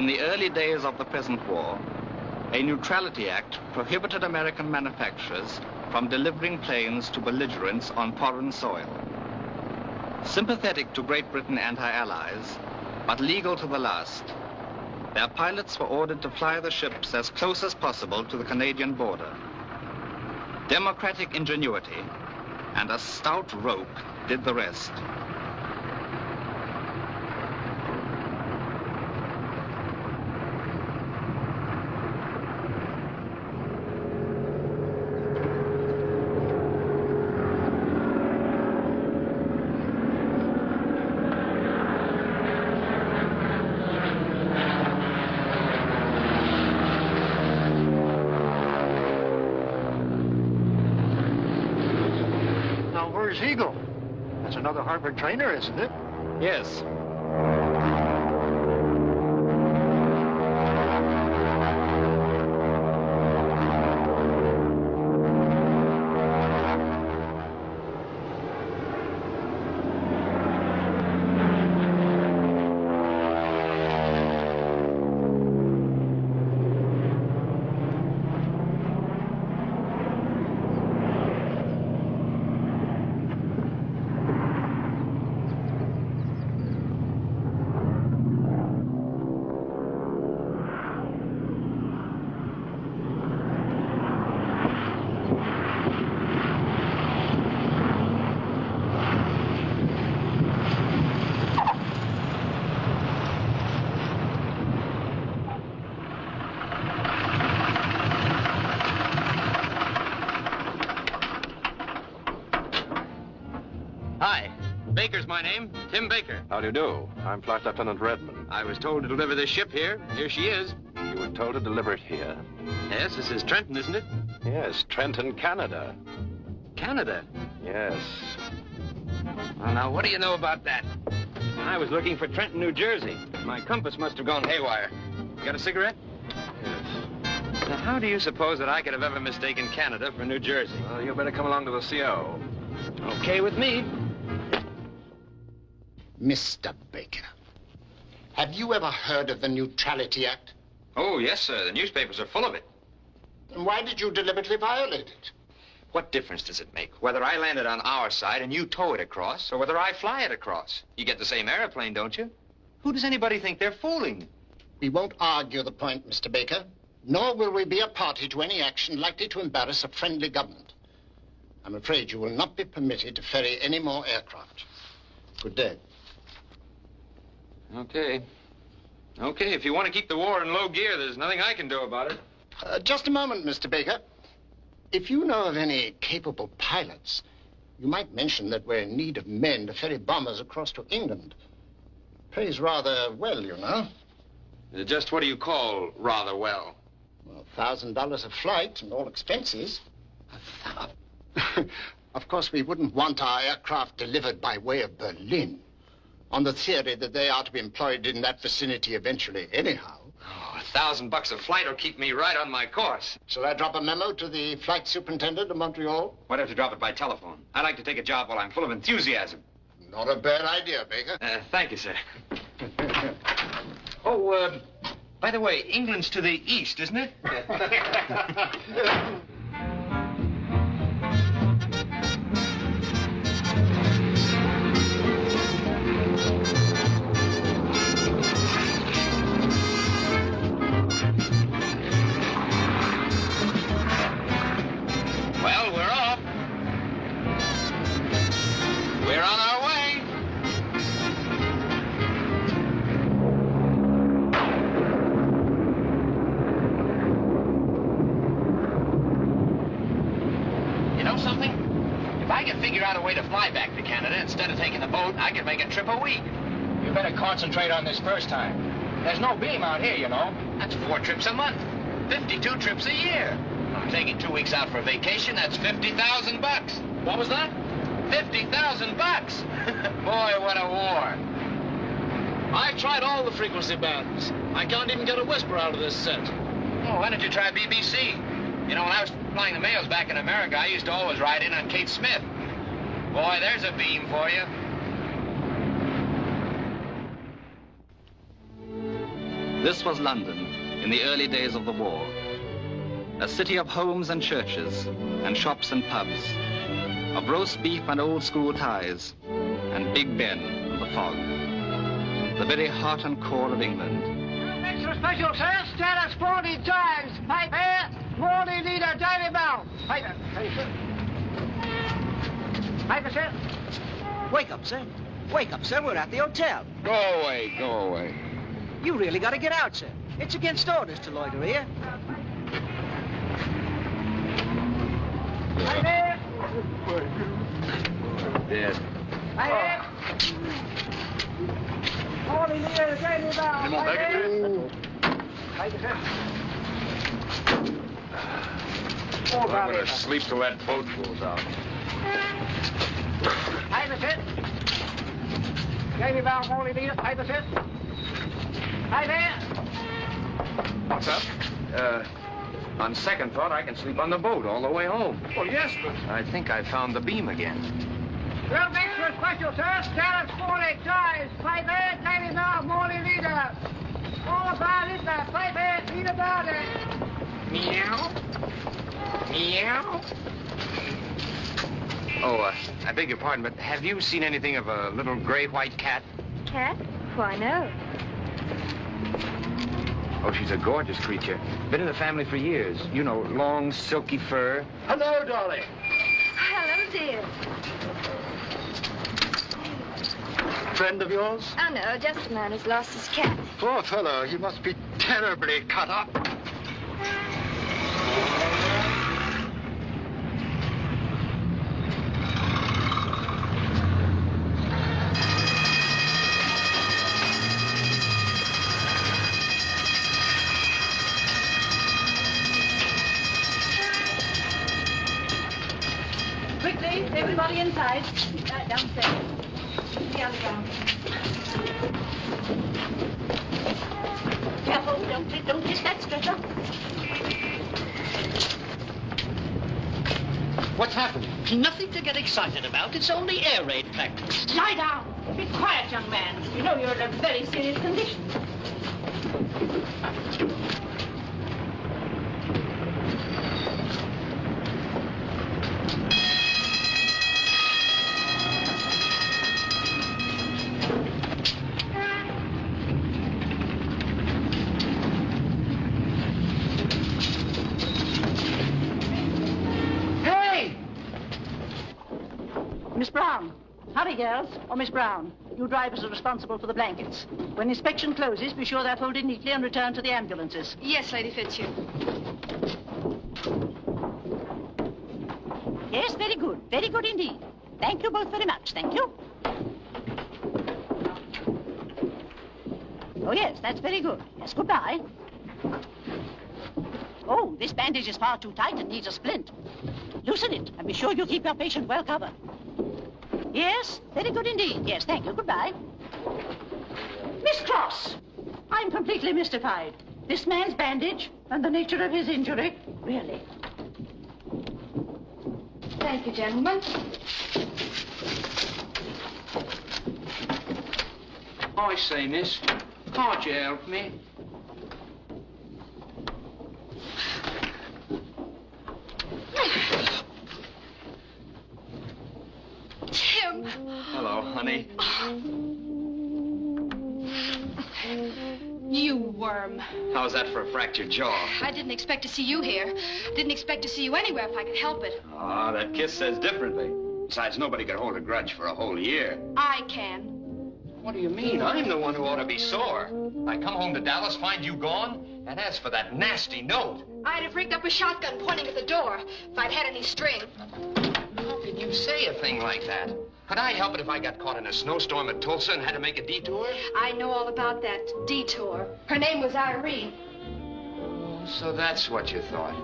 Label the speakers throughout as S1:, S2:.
S1: In the early days of the present war, a Neutrality Act prohibited American manufacturers from delivering planes to belligerents on foreign soil. Sympathetic to Great Britain anti-allies, but legal to the last, their pilots were ordered to fly the ships as close as possible to the Canadian border. Democratic ingenuity and a stout rope did the rest.
S2: Another Harvard trainer, isn't it?
S1: Yes.
S3: Baker's my name, Tim Baker.
S4: How do you do? I'm Flight Lieutenant Redmond.
S3: I was told to deliver this ship here. Here she is.
S4: You were told to deliver it here?
S3: Yes, this is Trenton, isn't it?
S4: Yes, Trenton, Canada.
S3: Canada?
S4: Yes.
S3: Well, now, what do you know about that? I was looking for Trenton, New Jersey. My compass must have gone haywire. You got a cigarette?
S4: Yes.
S3: Now, how do you suppose that I could have ever mistaken Canada for New Jersey?
S4: Well, you better come along to the CO.
S3: Okay with me.
S2: Mr. Baker, have you ever heard of the Neutrality Act?
S3: Oh, yes, sir. The newspapers are full of it.
S2: Then why did you deliberately violate it?
S3: What difference does it make? Whether I land it on our side and you tow it across, or whether I fly it across? You get the same airplane, don't you? Who does anybody think they're fooling?
S2: We won't argue the point, Mr. Baker, nor will we be a party to any action likely to embarrass a friendly government. I'm afraid you will not be permitted to ferry any more aircraft. Good day.
S3: Okay. Okay, if you want to keep the war in low gear, there's nothing I can do about it.
S2: Just a moment, Mr. Baker. If you know of any capable pilots, you might mention that we're in need of men to ferry bombers across to England. Pays rather well, you know.
S3: Just what do you call rather well?
S2: Well, $1,000 a flight and all expenses. Of course, we wouldn't want our aircraft delivered by way of Berlin, on the theory that they are to be employed in that vicinity eventually anyhow.
S3: Oh, $1,000 a flight will keep me right on my course.
S2: Shall I drop a memo to the flight superintendent of Montreal?
S3: Why don't you drop it by telephone? I'd like to take a job while I'm full of enthusiasm.
S2: Not a bad idea, Baker.
S3: Thank you, sir. By the way, England's to the east, isn't it? Well, we're off. We're on our way. You know something? If I could figure out a way to fly back to Canada instead of taking the boat, I could make a trip a week.
S5: You better concentrate on this first time. There's no beam out here, you know.
S3: That's 4 trips a month. 52 trips a year. I'm taking 2 weeks out for vacation. That's $50,000.
S5: What was that?
S3: $50,000. Boy, what a war.
S5: I've tried all the frequency bands. I can't even get a whisper out of this set.
S3: Oh, why don't you try BBC? You know, when I was flying the mails back in America, I used to always ride in on Kate Smith. Boy, there's a beam for you.
S1: This was London in the early days of the war. A city of homes and churches, and shops and pubs, of roast beef and old school ties, and Big Ben and the fog. The very heart and core of England.
S6: Extra special, sir. Status 40 times. Pipe air. Morning leader, Davy Bell. Piper. Piper, sir.
S7: Wake up, sir. Wake up, sir. We're at the hotel.
S5: Go away, go away.
S7: You really got to get out, sir. It's against orders to loiter here.
S6: Piper.
S3: Dead.
S6: Piper. Morning leader, Davy Bell.
S5: Any more bacon?
S6: Piper, sir.
S5: I'm gonna sleep till that boat pulls out.
S6: Piper, sir. Davy Bell, morning leader. Piper, sir. Piper.
S3: What's up? On second thought, I can sleep on the boat all the way home.
S5: Well, yes, but...
S3: I think I found the beam again.
S6: Well, thanks for a special, sir. Status 40 times. Piper, Davy Bell, morning leader. All about it, Piper, read about it.
S3: Meow. Meow. Oh, I beg your pardon, but have you seen anything of a little gray-white cat?
S8: Cat? Why, no.
S3: Oh, she's a gorgeous creature. Been in the family for years. You know, long, silky fur.
S5: Hello, Dolly.
S8: Hello, dear.
S2: Friend of yours?
S8: Oh, no, just a man who's lost his cat.
S2: Poor fellow, he must be terribly cut up.
S9: Quickly, everybody inside. Downstairs. The underground. Careful, don't hit that stretcher.
S2: What's happened?
S10: Nothing to get excited about. It's only air raid practice.
S9: Lie down. Be quiet, young man. You know you're in a very serious condition. Miss Brown. Hurry, girls. Or Miss Brown. You drivers are responsible for the blankets. When inspection closes, be sure they're folded neatly and returned to the ambulances.
S8: Yes, Lady Fitzhugh.
S9: Yes, very good. Very good indeed. Thank you both very much. Thank you. Oh, yes, that's very good. Yes, goodbye. Oh, this bandage is far too tight and needs a splint. Loosen it, and be sure you keep your patient well covered. Yes, very good indeed. Yes, thank you. Goodbye. Miss Cross, I'm completely mystified. This man's bandage and the nature of his injury, really.
S8: Thank you, gentlemen.
S3: I say, miss, can't you help me?
S8: Tim.
S3: Hello, honey.
S8: You worm.
S3: How's that for a fractured jaw?
S8: I didn't expect to see you here. Didn't expect to see you anywhere if I could help it.
S3: Ah, that kiss says differently. Besides, nobody could hold a grudge for a whole year.
S8: I can.
S3: What do you mean? I'm the one who ought to be sore. I come home to Dallas, find you gone, and as for that nasty note...
S8: I'd have rigged up a shotgun pointing at the door if I'd had any string.
S3: How can you say a thing like that? Could I help it if I got caught in a snowstorm at Tulsa and had to make a detour?
S8: I know all about that detour. Her name was Irene.
S3: Oh, so that's what you thought.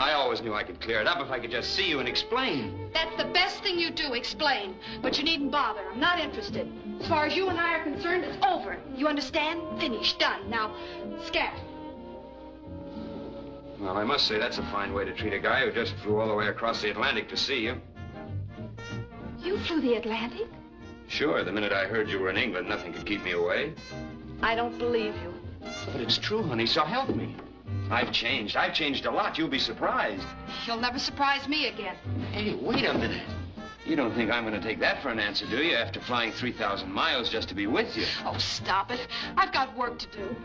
S3: I always knew I could clear it up if I could just see you and explain.
S8: That's the best thing you do, explain. But you needn't bother. I'm not interested. As far as you and I are concerned, it's over. You understand? Finished. Done. Now, scat.
S3: Well, I must say that's a fine way to treat a guy who just flew all the way across the Atlantic to see you.
S8: You flew the Atlantic?
S3: Sure, the minute I heard you were in England, nothing could keep me away.
S8: I don't believe you.
S3: But it's true, honey, so help me. I've changed. I've changed a lot. You'll be surprised.
S8: You'll never surprise me again.
S3: Hey, wait a minute. You don't think I'm going to take that for an answer, do you, after flying 3,000 miles just to be with you?
S8: Oh, stop it. I've got work to do.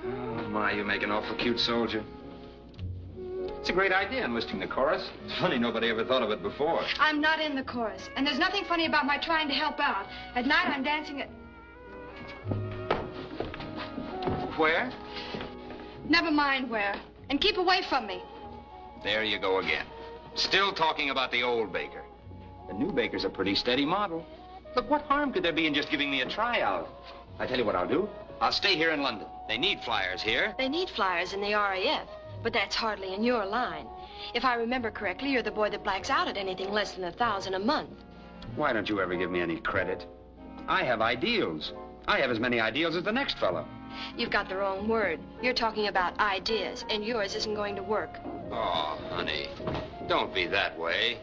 S3: Oh, my, you make an awful cute soldier. It's a great idea, enlisting the chorus. It's funny nobody ever thought of it before.
S8: I'm not in the chorus, and there's nothing funny about my trying to help out. At night, I'm dancing at...
S3: Where?
S8: Never mind where. And keep away from me.
S3: There you go again. Still talking about the old Baker. The new Baker's a pretty steady model. Look, what harm could there be in just giving me a tryout? I tell you what I'll do. I'll stay here in London. They need flyers here.
S11: They need flyers in the R.A.F, but that's hardly in your line. If I remember correctly, you're the boy that blacks out at anything less than $1,000 a month.
S3: Why don't you ever give me any credit? I have ideals. I have as many ideals as the next fellow.
S11: You've got the wrong word. You're talking about ideas, and yours isn't going to work.
S3: Oh, honey, don't be that way.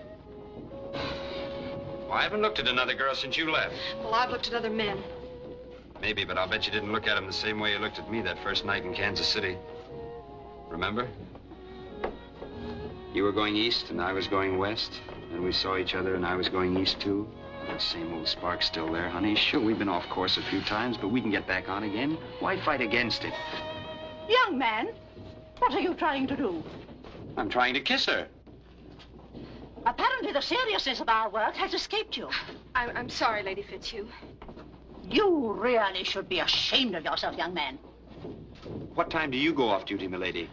S3: Well, I haven't looked at another girl since you left.
S8: Well, I've looked at other men.
S3: Maybe, but I'll bet you didn't look at him the same way you looked at me that first night in Kansas City. Remember? You were going east and I was going west, and we saw each other and I was going east too. That same old spark's still there, honey. Sure, we've been off course a few times, but we can get back on again. Why fight against it?
S9: Young man, what are you trying to do?
S3: I'm trying to kiss her.
S9: Apparently the seriousness of our work has escaped you.
S11: I'm sorry, Lady Fitzhugh.
S9: You really should be ashamed of yourself, young man.
S3: What time do you go off duty, milady?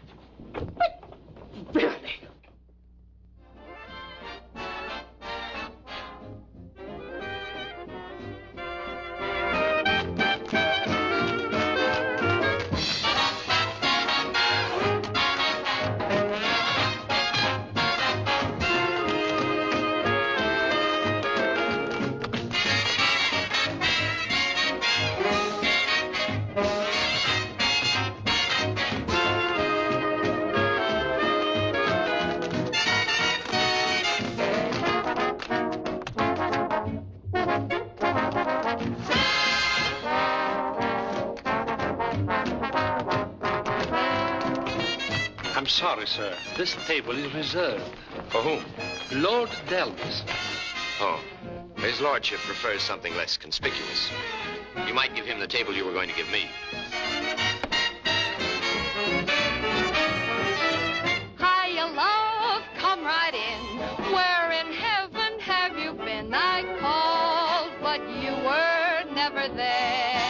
S9: Really?
S4: Sorry, sir. This table is reserved.
S3: For whom?
S4: Lord Delvis.
S3: Oh, his lordship prefers something less conspicuous. You might give him the table you were going to give me.
S8: Hiya, love, come right in. Where in heaven have you been? I called, but you were never there.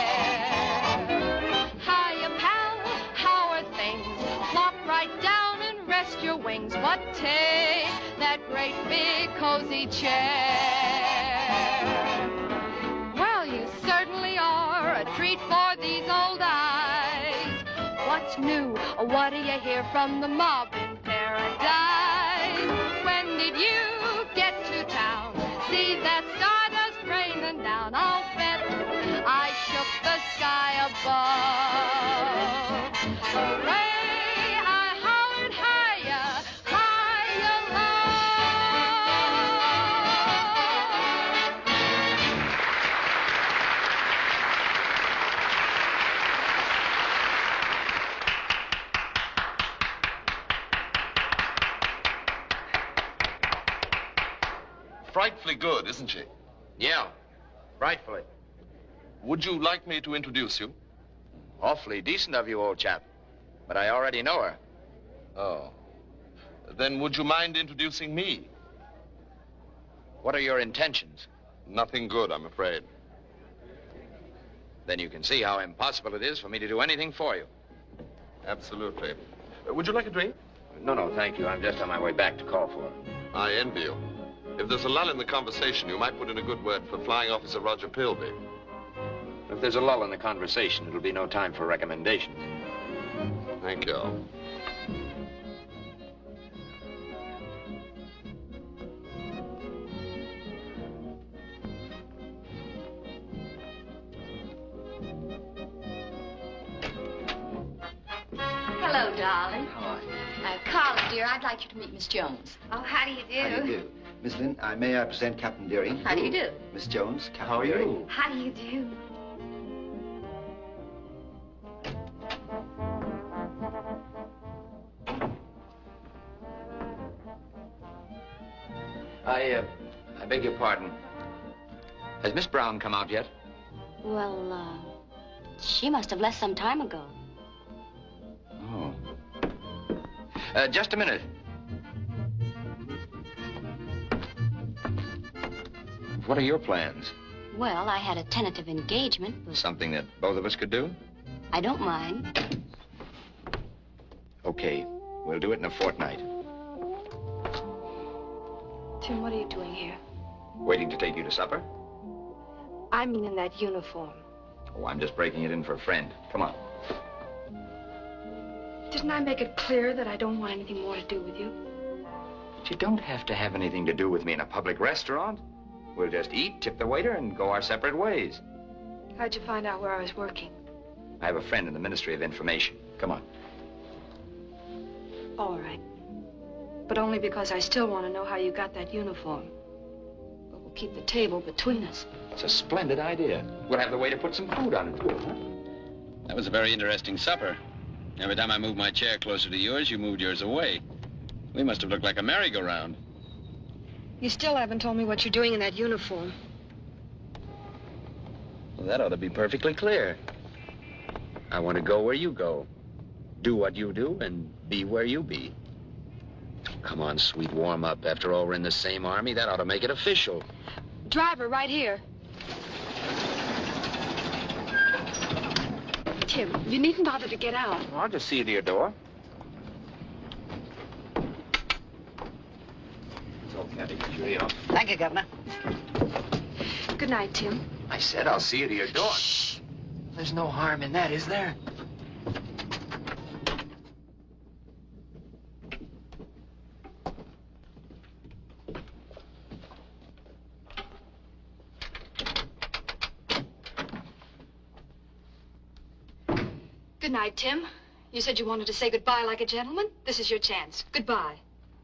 S8: Hiya, pal, how are things? Flop right down and rest your wings, but take that great big cozy chair. Well, you certainly are a treat for these old eyes. What's new? What do you hear from the mob in paradise? When did you get to town? See that stardust raining down. I'll bet I shook the sky above. Hooray!
S12: Frightfully good, isn't she?
S3: Yeah, frightfully.
S12: Would you like me to introduce you?
S3: Awfully decent of you, old chap. But I already know her.
S12: Oh. Then would you mind introducing me?
S3: What are your intentions?
S12: Nothing good, I'm afraid.
S3: Then you can see how impossible it is for me to do anything for you.
S12: Absolutely. Would you like a drink?
S3: No, thank you. I'm just on my way back to call for her.
S12: I envy you. If there's a lull in the conversation, you might put in a good word for Flying Officer Roger Pilby.
S3: If there's a lull in the conversation, it'll be no time for recommendations.
S12: Thank you.
S8: Hello, darling.
S3: How are you?
S8: Carla, dear, I'd like you to meet Miss Jones.
S11: Oh, how do you do?
S3: How do you do?
S13: Miss Lynn, may I present Captain Deering?
S14: How do you do?
S13: Miss Jones, Captain
S3: How are
S13: Deering.
S3: you?
S14: How do you do?
S3: I beg your pardon. Has Miss Brown come out yet?
S14: Well, she must have left some time ago.
S3: Oh. Just a minute. What are your plans?
S14: Well, I had a tentative engagement.
S3: Something that both of us could do?
S14: I don't mind.
S3: Okay. We'll do it in a fortnight.
S11: Tim, what are you doing here?
S3: Waiting to take you to supper?
S11: I mean in that uniform.
S3: Oh, I'm just breaking it in for a friend. Come on.
S11: Didn't I make it clear that I don't want anything more to do with you?
S3: But you don't have to have anything to do with me in a public restaurant. We'll just eat, tip the waiter, and go our separate ways.
S11: How'd you find out where I was working?
S3: I have a friend in the Ministry of Information. Come on.
S11: All right. But only because I still want to know how you got that uniform. But we'll keep the table between us.
S3: It's a splendid idea. We'll have the waiter put some food on it, too, huh?
S15: That was a very interesting supper. Every time I moved my chair closer to yours, you moved yours away. We must have looked like a merry-go-round.
S11: You still haven't told me what you're doing in that uniform.
S15: Well, that ought to be perfectly clear. I want to go where you go, do what you do, and be where you be. Come on, sweet, warm up. After all, we're in the same army. That ought to make it official.
S11: Driver, right here. Tim, you needn't bother to get out.
S3: I'll just see you to your door. It's okay. Cheerio.
S9: Thank you, Governor.
S11: Good night, Tim.
S3: I said I'll see you to your door. Shh. There's no harm in that, is there?
S11: Good night, Tim. You said you wanted to say goodbye like a gentleman. This is your chance. Goodbye.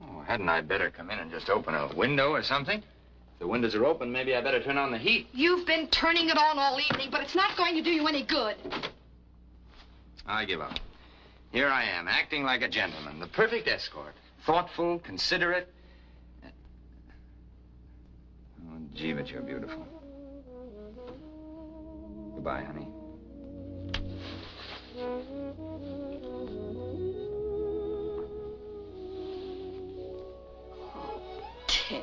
S3: Oh, hadn't I better come in and just open a window or something? If the windows are open, maybe I better turn on the heat.
S11: You've been turning it on all evening, but it's not going to do you any good.
S3: I give up. Here I am, acting like a gentleman, the perfect escort. Thoughtful, considerate. Oh, gee, but you're beautiful. Goodbye, honey.
S11: Tim.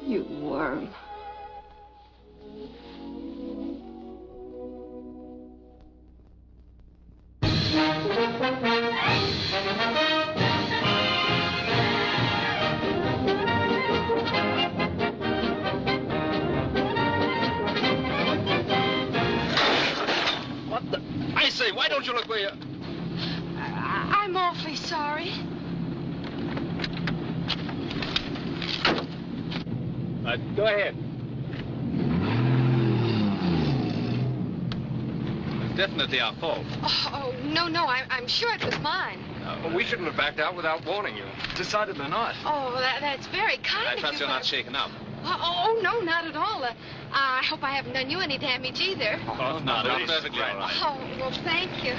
S11: You worm.
S15: What the? I say, why don't you look where you...
S11: I'm awfully sorry.
S15: Go ahead. It's definitely our fault.
S11: Oh, no, I'm sure it was mine.
S12: Well, we shouldn't have backed out without warning you.
S15: Decidedly not.
S11: Oh, that's very kind
S15: I
S11: of
S15: trust
S11: you.
S15: you're not shaken up.
S11: Oh, no, not at all. I hope I haven't done you any damage either.
S15: Oh, no, that's perfectly all right.
S11: Oh, well, thank you.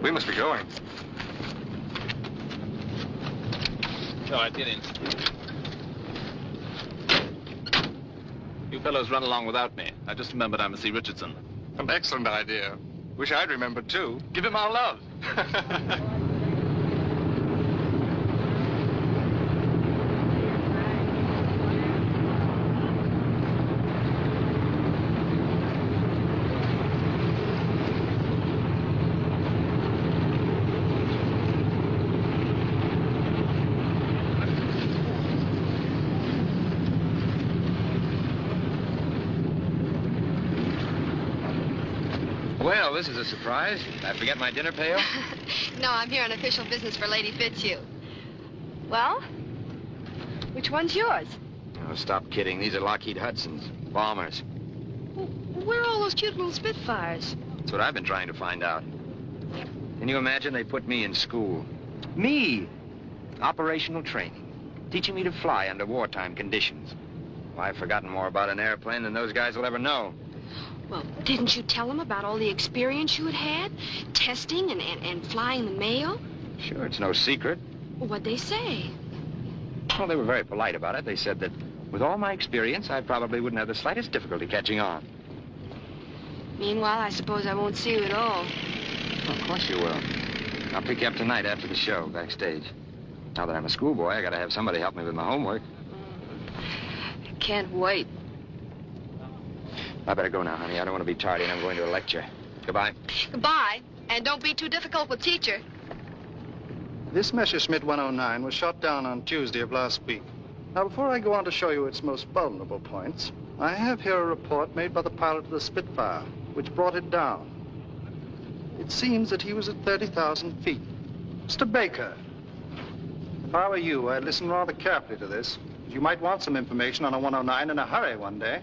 S12: We must be going.
S15: All right, get in. You fellows run along without me. I just remembered I must see Richardson.
S12: An excellent idea. Wish I'd remembered, too.
S15: Give him our love.
S3: Well, this is a surprise. Did I forget my dinner pail?
S11: No, I'm here on official business for Lady Fitzhugh. Well, Which one's yours?
S3: Oh, stop kidding. These are Lockheed Hudsons, bombers.
S11: Where are all those cute little Spitfires?
S3: That's what I've been trying to find out. Can you imagine they put me in school? Me! Operational training. Teaching me to fly under wartime conditions. Well, I've forgotten more about an airplane than those guys will ever know.
S11: Well, didn't you tell them about all the experience you had had? Testing and flying the mail?
S3: Sure, it's no secret.
S11: What'd they say?
S3: Well, they were very polite about it. They said that with all my experience, I probably wouldn't have the slightest difficulty catching on.
S11: Meanwhile, I suppose I won't see you at all.
S3: Of course you will. I'll pick you up tonight after the show, backstage. Now that I'm a schoolboy, I gotta have somebody help me with my homework.
S11: I can't wait.
S3: I better go now, honey. I don't want to be tardy, and I'm going to a lecture. Goodbye.
S11: Goodbye. And don't be too difficult with teacher.
S16: This Messerschmitt 109 was shot down on Tuesday of last week. Now, before I go on to show you its most vulnerable points, I have here a report made by the pilot of the Spitfire, which brought it down. It seems that he was at 30,000 feet. Mr. Baker, if I were you, I'd listen rather carefully to this. You might want some information on a 109 in a hurry one day.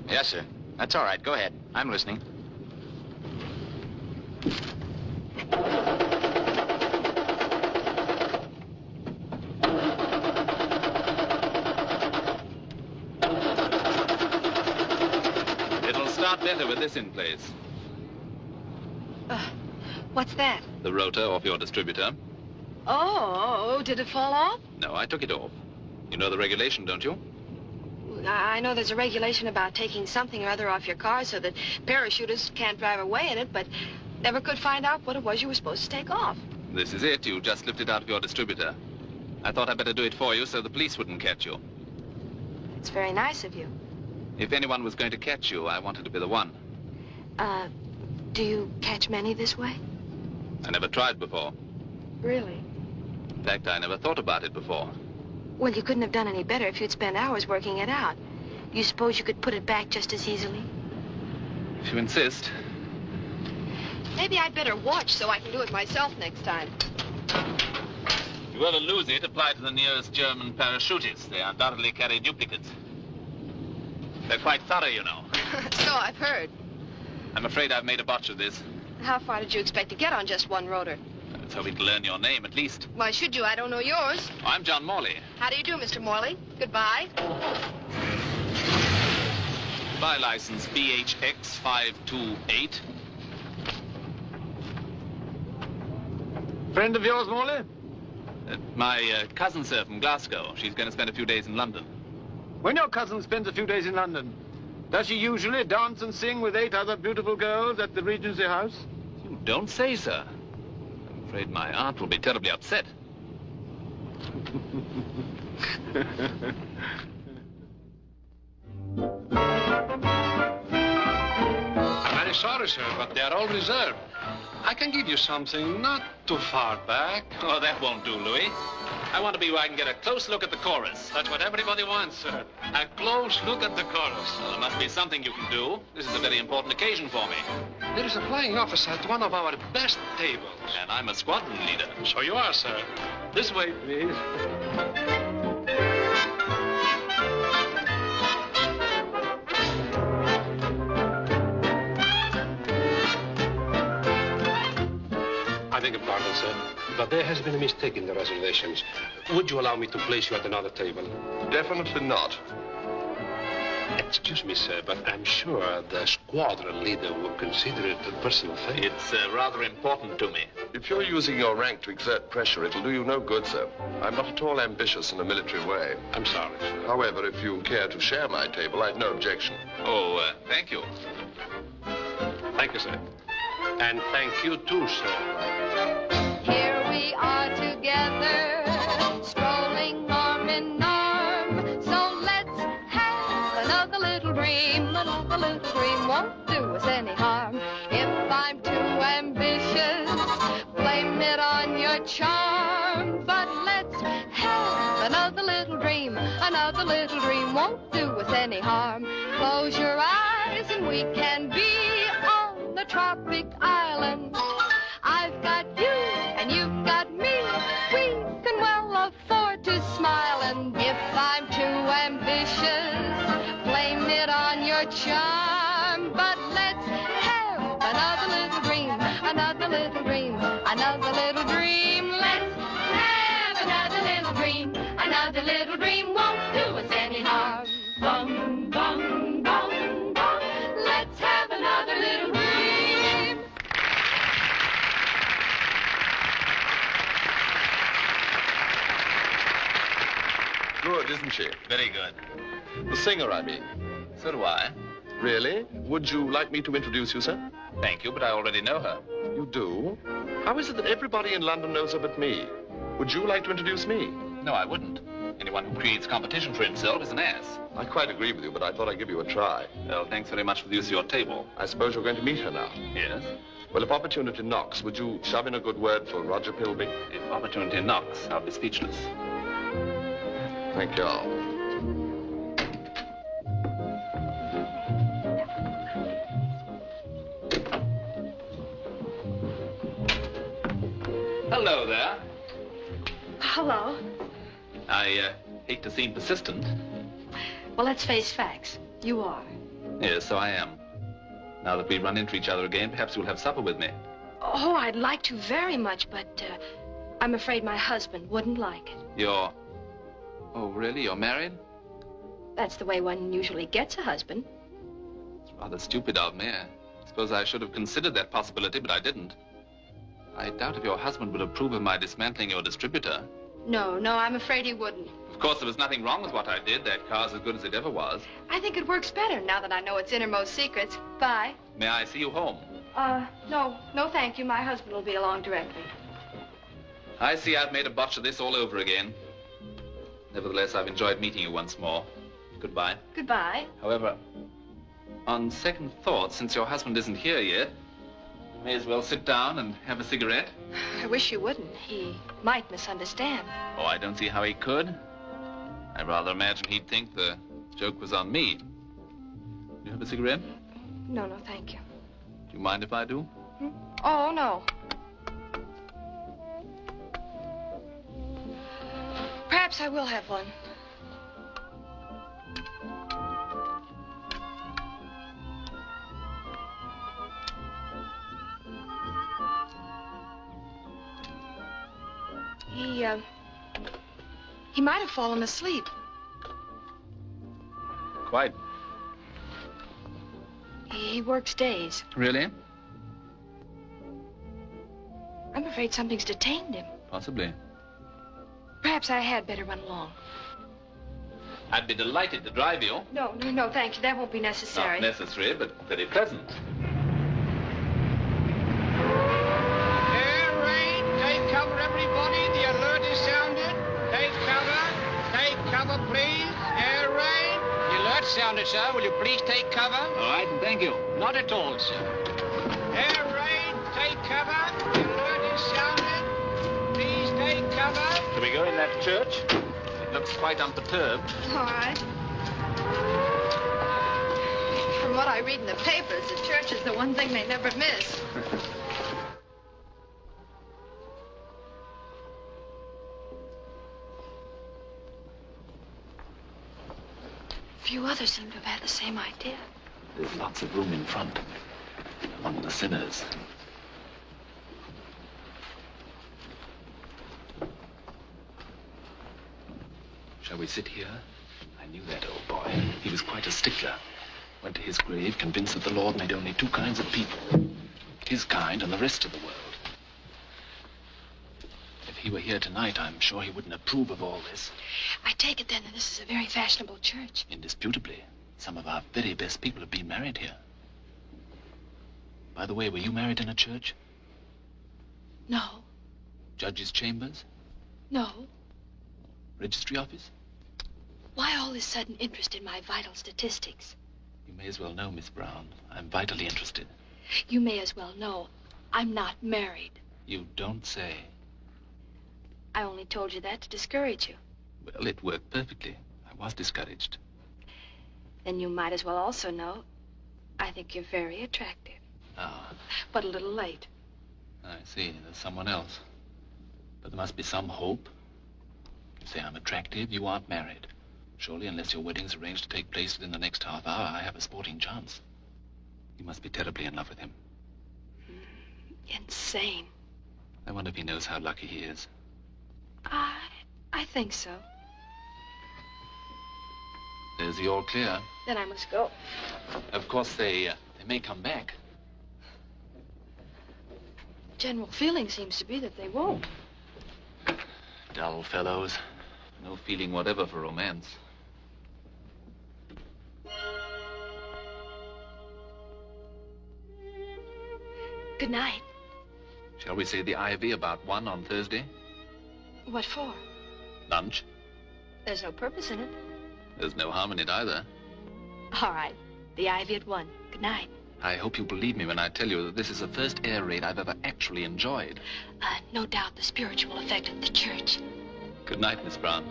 S3: Yes, sir. That's all right. Go ahead. I'm listening.
S17: It'll start better with this in place.
S11: What's that?
S17: The rotor off your distributor.
S11: Oh, did it fall off?
S17: No, I took it off. You know the regulation, don't you?
S11: I know there's a regulation about taking something or other off your car so that parachutists can't drive away in it, but never could find out what it was you were supposed to take off.
S17: This is it. You just lifted out of your distributor. I thought I'd better do it for you so the police wouldn't catch you.
S11: It's very nice of you.
S17: If anyone was going to catch you, I wanted to be the one.
S11: Do you catch many this way?
S17: I never tried before.
S11: Really?
S17: In fact, I never thought about it before.
S11: Well, you couldn't have done any better if you'd spent hours working it out. You suppose you could put it back just as easily?
S17: If you insist.
S11: Maybe I'd better watch so I can do it myself next time.
S17: If you ever lose it, apply to the nearest German parachutists. They undoubtedly carry duplicates. They're quite thorough, you know.
S11: So I've heard.
S17: I'm afraid I've made a botch of this.
S11: How far did you expect to get on just one rotor?
S17: Let's hope we can learn your name, at least.
S11: Why should you? I don't know yours.
S17: Oh, I'm John Morley.
S11: How do you do, Mr. Morley? Goodbye.
S17: Goodbye, license BHX528.
S5: Friend of yours, Morley?
S17: My cousin, sir, from Glasgow. She's going to spend a few days in London.
S5: When your cousin spends a few days in London, does she usually dance and sing with 8 other beautiful girls at the Regency House?
S17: You don't say, sir. I'm afraid my aunt will be terribly upset.
S4: I'm very sorry, sir, but they're all reserved. I can give you something not too far back.
S17: Oh, that won't do, Louis. I want to be where I can get a close look at the chorus.
S4: That's what everybody wants, sir. A close look at the chorus.
S17: Well, there must be something you can do. This is a very important occasion for me.
S4: There is a flying officer at one of our best tables.
S17: And I'm a squadron leader.
S4: So you are, sir. This way, please. I beg your pardon, sir, but there has been a mistake in the reservations. Would you allow me to place you at another table?
S12: Definitely not.
S4: Excuse me, sir, but I'm sure the squadron leader will consider it a personal favor.
S17: It's rather important to me.
S12: If you're using your rank to exert pressure, it'll do you no good, sir. I'm not at all ambitious in a military way.
S4: I'm sorry, sir.
S12: However, if you care to share my table, I've no objection.
S17: Oh, thank you.
S4: Thank you, sir. And thank you, too, sir.
S8: Here we are together, strolling arm in arm. So let's have another little dream. Another little dream won't do us any harm. If I'm too ambitious, blame it on your charm. But let's have another little dream. Another little dream won't do us any harm. Close your eyes and we can be on the tropic island. I've got you and you've got me. We can well afford to smile. And if I another little dream, another little dream. Let's have another little dream. Another little dream won't do us any harm. Bum, bum, bum, bum. Let's have another little dream.
S12: Good, isn't she?
S17: Very good.
S12: The singer, I mean.
S17: So do I.
S12: Really? Would you like me to introduce you, sir?
S17: Thank you, but I already know her.
S12: You do? How is it that everybody in London knows her but me? Would you like to introduce me?
S17: No, I wouldn't. Anyone who creates competition for himself is an ass.
S12: I quite agree with you, but I thought I'd give you a try.
S17: Well, thanks very much for the use of your table.
S12: I suppose you're going to meet her now.
S17: Yes?
S12: Well, if opportunity knocks, would you shove in a good word for Roger Pilby?
S17: If opportunity knocks, I'll be speechless.
S12: Thank you all.
S17: Hello there.
S11: Hello.
S17: I hate to seem persistent.
S11: Well, let's face facts. You are.
S17: Yes, so I am. Now that we run into each other again, perhaps you'll have supper with me.
S11: Oh, I'd like to very much, but I'm afraid my husband wouldn't like it.
S17: You're... Oh, really? You're married?
S11: That's the way one usually gets a husband.
S17: It's rather stupid of me. I suppose I should have considered that possibility, but I didn't. I doubt if your husband would approve of my dismantling your distributor.
S11: No, I'm afraid he wouldn't.
S17: Of course, there was nothing wrong with what I did. That car's as good as it ever was.
S11: I think it works better now that I know its innermost secrets. Bye.
S17: May I see you home?
S11: No, thank you. My husband will be along directly.
S17: I see I've made a botch of this all over again. Nevertheless, I've enjoyed meeting you once more. Goodbye.
S11: Goodbye.
S17: However, on second thought, since your husband isn't here yet, you may as well sit down and have a cigarette.
S11: I wish you wouldn't. He might misunderstand.
S17: Oh, I don't see how he could. I rather imagine he'd think the joke was on me. You have a cigarette?
S11: No, thank you.
S17: Do you mind if I do?
S11: Oh, no. Perhaps I will have one. He might have fallen asleep.
S17: Quite.
S11: He works days.
S17: Really?
S11: I'm afraid something's detained him.
S17: Possibly.
S11: Perhaps I had better run along.
S17: I'd be delighted to drive you.
S11: No, thank you. That won't be necessary.
S17: Not necessary, but very pleasant.
S6: Air raid, take cover, everybody. The alert is sounded. Take cover, please. Air raid. The alert sounded, sir. Will you please take cover?
S17: All right, thank you.
S6: Not at all, sir. Air raid, take cover. The alert is sounded. Please take cover.
S17: Shall we go in that church? It looks quite unperturbed.
S11: All right. From what I read in the papers, the church is the one thing they never miss. Few others seem to have had the same idea.
S17: There's lots of room in front, among the sinners. Shall we sit here? I knew that old boy. He was quite a stickler. Went to his grave convinced that the Lord made only two kinds of people. His kind and the rest of the world. If he were here tonight, I'm sure he wouldn't approve of all this.
S11: I take it then that this is a very fashionable church.
S17: Indisputably. Some of our very best people have been married here. By the way, were you married in a church?
S11: No.
S17: Judge's chambers?
S11: No.
S17: Registry office?
S11: Why all this sudden interest in my vital statistics?
S17: You may as well know, Miss Brown. I'm vitally interested.
S11: You may as well know I'm not married.
S17: You don't say.
S11: I only told you that to discourage you.
S17: Well, it worked perfectly. I was discouraged.
S11: Then you might as well also know I think you're very attractive.
S17: Ah.
S11: But a little late.
S17: I see. There's someone else. But there must be some hope. You say I'm attractive, you aren't married. Surely, unless your wedding's arranged to take place within the next half hour, I have a sporting chance. You must be terribly in love with him.
S11: Insane.
S17: I wonder if he knows how lucky he is.
S11: I think so.
S17: There's the all clear.
S11: Then I must go.
S17: Of course, they may come back.
S11: General feeling seems to be that they won't.
S17: Dull fellows. No feeling whatever for romance.
S11: Good night.
S17: Shall we say the Ivy about 1 on Thursday?
S11: What for?
S17: Lunch.
S11: There's no purpose in it.
S17: There's no harm in it either.
S11: All right. The Ivy at 1. Good night.
S17: I hope you believe me when I tell you that this is the first air raid I've ever actually enjoyed.
S11: No doubt the spiritual effect of the church.
S17: Good night, Miss Brown.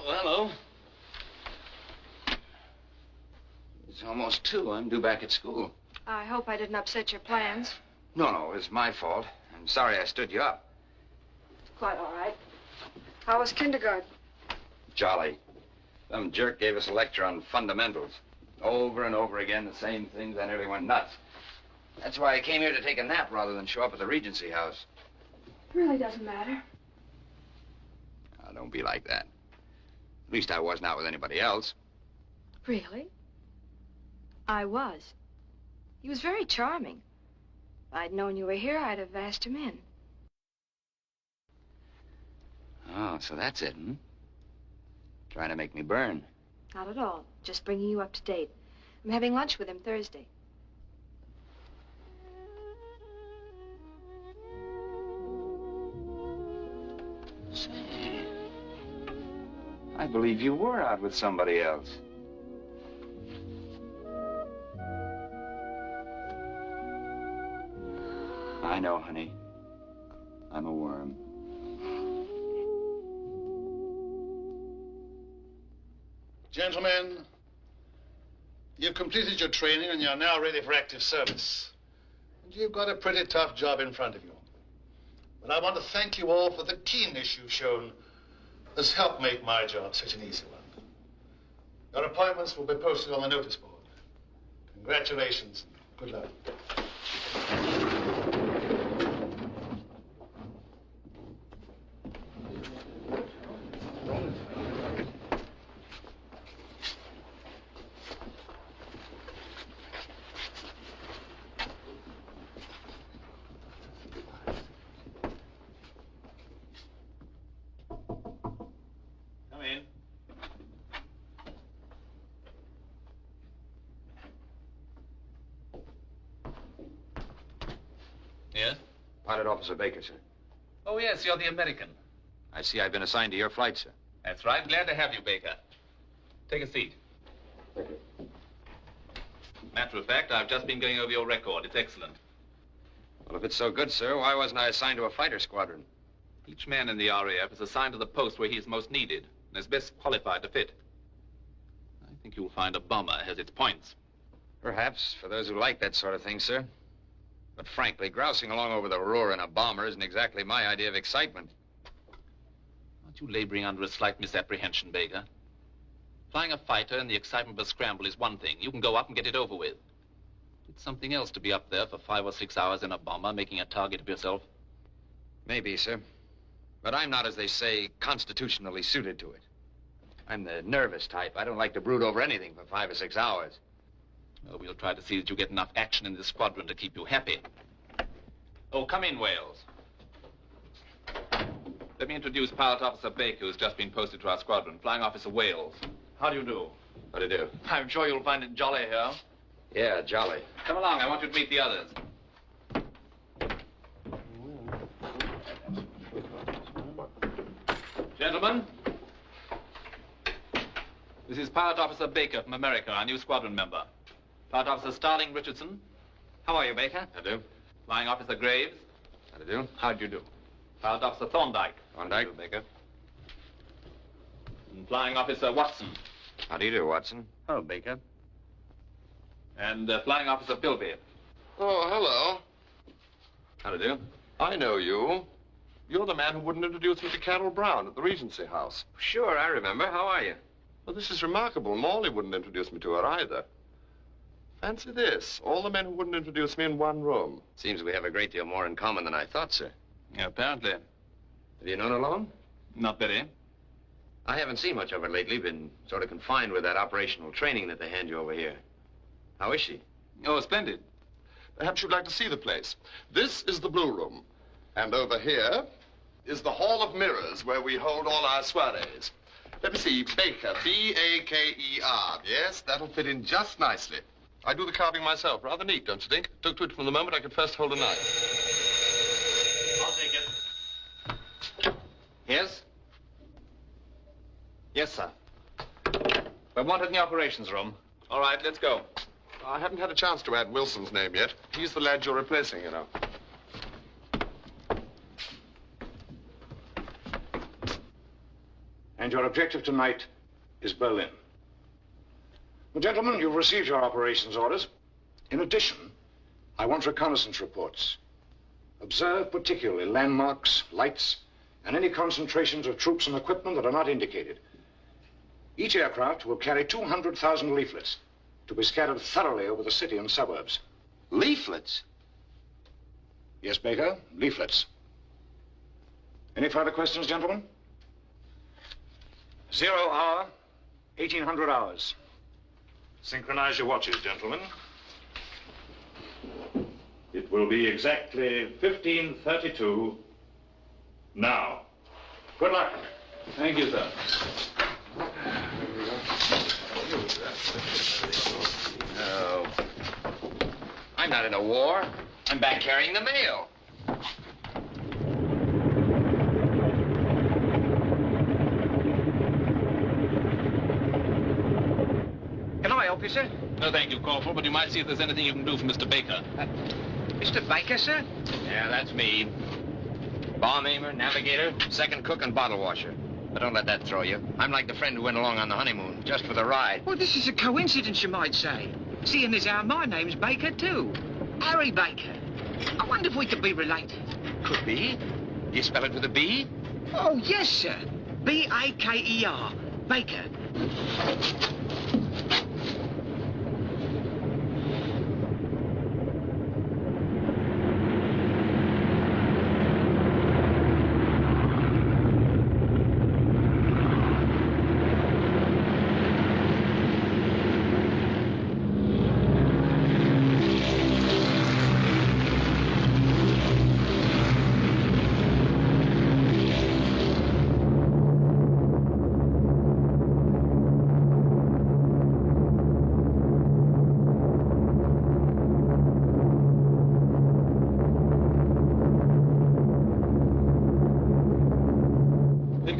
S3: Hello. It's almost 2. I'm due back at school.
S11: I hope I didn't upset your plans.
S3: No, it was my fault. I'm sorry I stood you up.
S11: Quite all right. How was kindergarten?
S3: Jolly. Some jerk gave us a lecture on fundamentals. Over and over again, the same things. I nearly went nuts. That's why I came here to take a nap rather than show up at the Regency House.
S11: It really doesn't matter.
S3: Oh, don't be like that. At least I was not with anybody else.
S11: Really? I was. He was very charming. If I'd known you were here, I'd have asked him in.
S3: Oh, so that's it, hmm? Trying to make me burn.
S11: Not at all. Just bringing you up to date. I'm having lunch with him Thursday.
S3: Say, I believe you were out with somebody else. I know, honey. I'm a worm.
S16: Gentlemen, you've completed your training and you're now ready for active service. And you've got a pretty tough job in front of you. But I want to thank you all for the keenness you've shown has helped make my job such an easy one. Your appointments will be posted on the notice board. Congratulations. Good luck.
S17: Yes?
S3: Pilot Officer Baker, sir.
S17: Oh, yes, you're the American.
S3: I see I've been assigned to your flight, sir.
S17: That's right. Glad to have you, Baker. Take a seat. Matter of fact, I've just been going over your record. It's excellent.
S3: Well, if it's so good, sir, why wasn't I assigned to a fighter squadron?
S17: Each man in the R.A.F. is assigned to the post where he is most needed and is best qualified to fit. I think you'll find a bomber has its points.
S3: Perhaps, for those who like that sort of thing, sir. But frankly, grousing along over the Ruhr in a bomber isn't exactly my idea of excitement.
S17: Aren't you laboring under a slight misapprehension, Baker? Flying a fighter in the excitement of a scramble is one thing. You can go up and get it over with. It's something else to be up there for 5 or 6 hours in a bomber, making a target of yourself.
S3: Maybe, sir. But I'm not, as they say, constitutionally suited to it. I'm the nervous type. I don't like to brood over anything for 5 or 6 hours.
S17: Well, we'll try to see that you get enough action in this squadron to keep you happy. Oh, come in, Wales. Let me introduce Pilot Officer Baker, who's just been posted to our squadron. Flying Officer Wales. How do you do?
S3: How do you do?
S17: I'm sure you'll find it jolly here.
S3: Yeah, jolly.
S17: Come along. I want you to meet the others. Gentlemen, this is Pilot Officer Baker from America, our new squadron member. Pilot Officer Starling Richardson.
S3: How are you, Baker?
S17: How do you do? Flying Officer Graves.
S3: How do you do?
S17: How do you do? Pilot Officer Thorndyke.
S3: Thorndyke.
S17: How do you do, Baker? And Flying Officer Watson.
S3: How do you do, Watson?
S17: Oh, Baker. And Flying Officer Philby.
S12: Oh, hello.
S3: How do you do?
S12: I know you. You're the man who wouldn't introduce me to Carol Brown at the Regency House.
S3: Sure, I remember. How are you?
S12: Well, this is remarkable. Morley wouldn't introduce me to her either. Fancy this. All the men who wouldn't introduce me in one room.
S3: Seems we have a great deal more in common than I thought, sir.
S17: Yeah, apparently.
S3: Have you known her long?
S17: Not very.
S3: I haven't seen much of her lately. Been sort of confined with that operational training that they hand you over here. How is she?
S17: Oh, splendid.
S12: Perhaps you'd like to see the place. This is the Blue Room. And over here is the Hall of Mirrors, where we hold all our soirees. Let me see. Baker. B-A-K-E-R. Yes, that'll fit in just nicely. I do the carving myself. Rather neat, don't you think? Took to it from the moment I could first hold a knife.
S17: I'll take it.
S1: Yes? Yes, sir. We're wanted in the operations room.
S17: All right, let's go.
S12: I haven't had a chance to add Wilson's name yet. He's the lad you're replacing, you know.
S18: And your objective tonight is Berlin. Well, gentlemen, you've received your operations orders. In addition, I want reconnaissance reports. Observe particularly landmarks, lights, and any concentrations of troops and equipment that are not indicated. Each aircraft will carry 200,000 leaflets to be scattered thoroughly over the city and suburbs.
S3: Leaflets?
S18: Yes, Baker, leaflets. Any further questions, gentlemen? 0 hour, 1800 hours. Synchronize your watches, gentlemen. It will be exactly 15:32 now. Good luck.
S17: Thank you, sir.
S3: No. I'm not in a war. I'm back carrying the mail.
S7: Can I help you, sir?
S17: No, thank you, Corporal, but you might see if there's anything you can do for Mr. Baker.
S7: Mr. Baker, sir?
S3: Yeah, that's me. Bomb aimer, navigator, second cook, and bottle washer. But don't let that throw you. I'm like the friend who went along on the honeymoon, just for the ride.
S7: Well, this is a coincidence, you might say. Seeing as how my name's Baker, too. Harry Baker. I wonder if we could be related.
S3: Could be. Do you spell it with a B?
S7: Oh, yes, sir. B-A-K-E-R. Baker.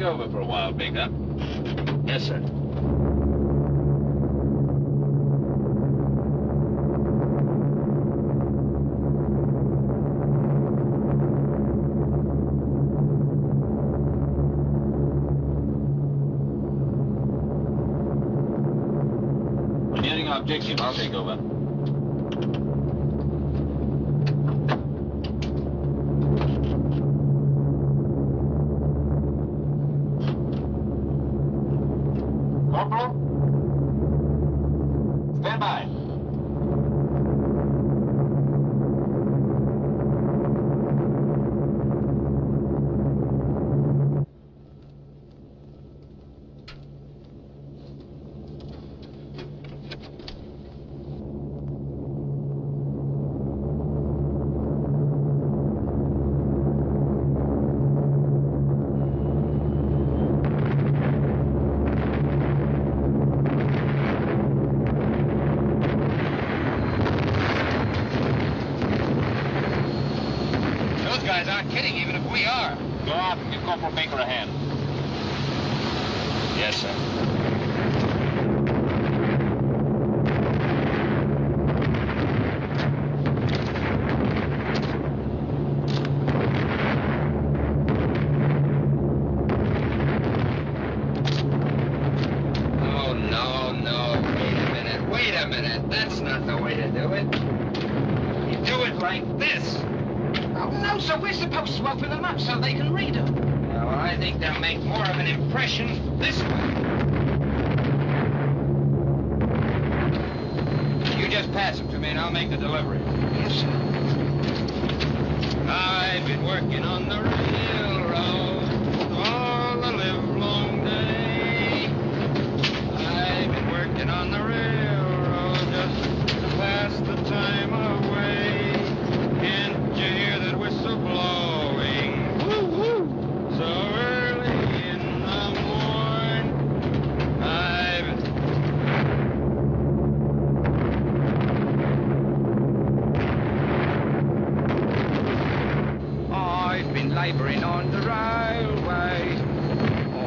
S17: Over for a while, Baker.
S3: Yes, sir.
S17: When nearing our objective, I'll take over. Stand by.
S3: Guys aren't kidding, even if we are.
S17: Go out and give Corporal Baker a hand.
S3: Yes, sir. like this.
S7: Oh, no, sir. We're supposed to open them up so they can read them.
S3: Well, I think they'll make more of an impression this way. You just pass them to me and I'll make the delivery.
S7: Yes, sir.
S3: I've been working on the railroad all the livelong day. I've been working on the railroad just to pass the time away. Can't you hear that whistle blowing? Woo-woo! So early in the morning. I've been laboring on the railway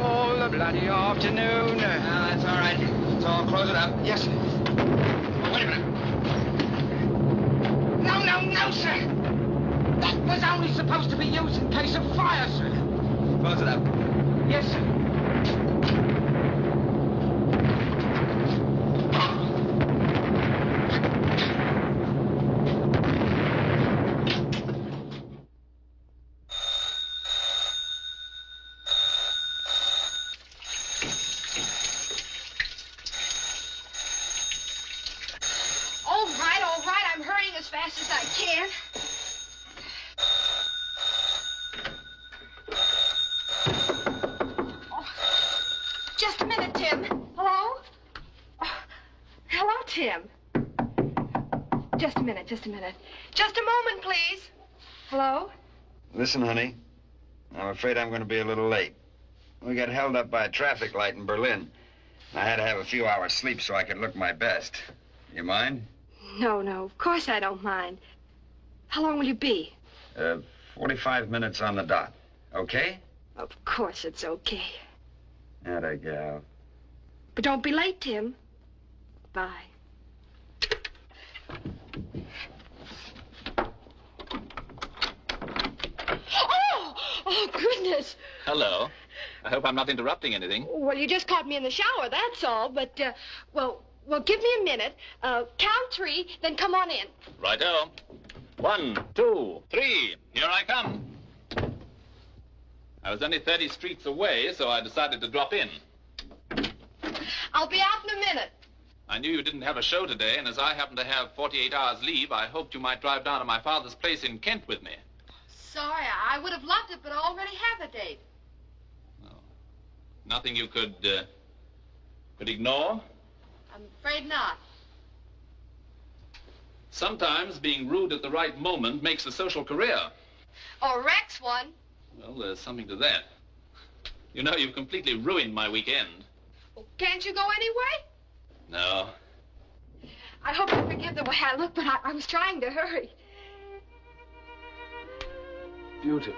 S3: all the bloody afternoon. That's all right. So I'll close it up.
S7: Yes, sir.
S3: Oh, wait a minute.
S7: No, no, no, sir. That was only supposed to be used in case of fire, sir.
S3: Close it up.
S7: Yes, sir.
S11: All right. I'm hurrying as fast as I can. Oh, just a minute, Tim. Hello? Oh, hello, Tim. Just a minute. Just a moment, please. Hello?
S3: Listen, honey. I'm afraid I'm going to be a little late. We got held up by a traffic light in Berlin. I had to have a few hours sleep so I could look my best. You mind?
S11: No, of course I don't mind. How long will you be?
S3: 45 minutes on the dot. Okay?
S11: Of course it's okay.
S3: Atta gal.
S11: But don't be late, Tim. Bye. Oh, goodness.
S17: Hello. I hope I'm not interrupting anything.
S11: Well, you just caught me in the shower, that's all. But, well, give me a minute. Count 3, then come on in.
S17: Righto. 1, 2, 3. Here I come. I was only 30 streets away, so I decided to drop in.
S11: I'll be out in a minute.
S17: I knew you didn't have a show today, and as I happen to have 48 hours leave, I hoped you might drive down to my father's place in Kent with me.
S11: Sorry, I would have loved it, but I already have a date.
S17: Nothing you could ignore?
S11: I'm afraid not.
S17: Sometimes being rude at the right moment makes a social career.
S11: Or Rex one.
S17: Well, there's something to that. You know, you've completely ruined my weekend.
S11: Well, can't you go anyway?
S17: No.
S11: I hope you forgive the way I look, but I was trying to hurry.
S17: Beautiful.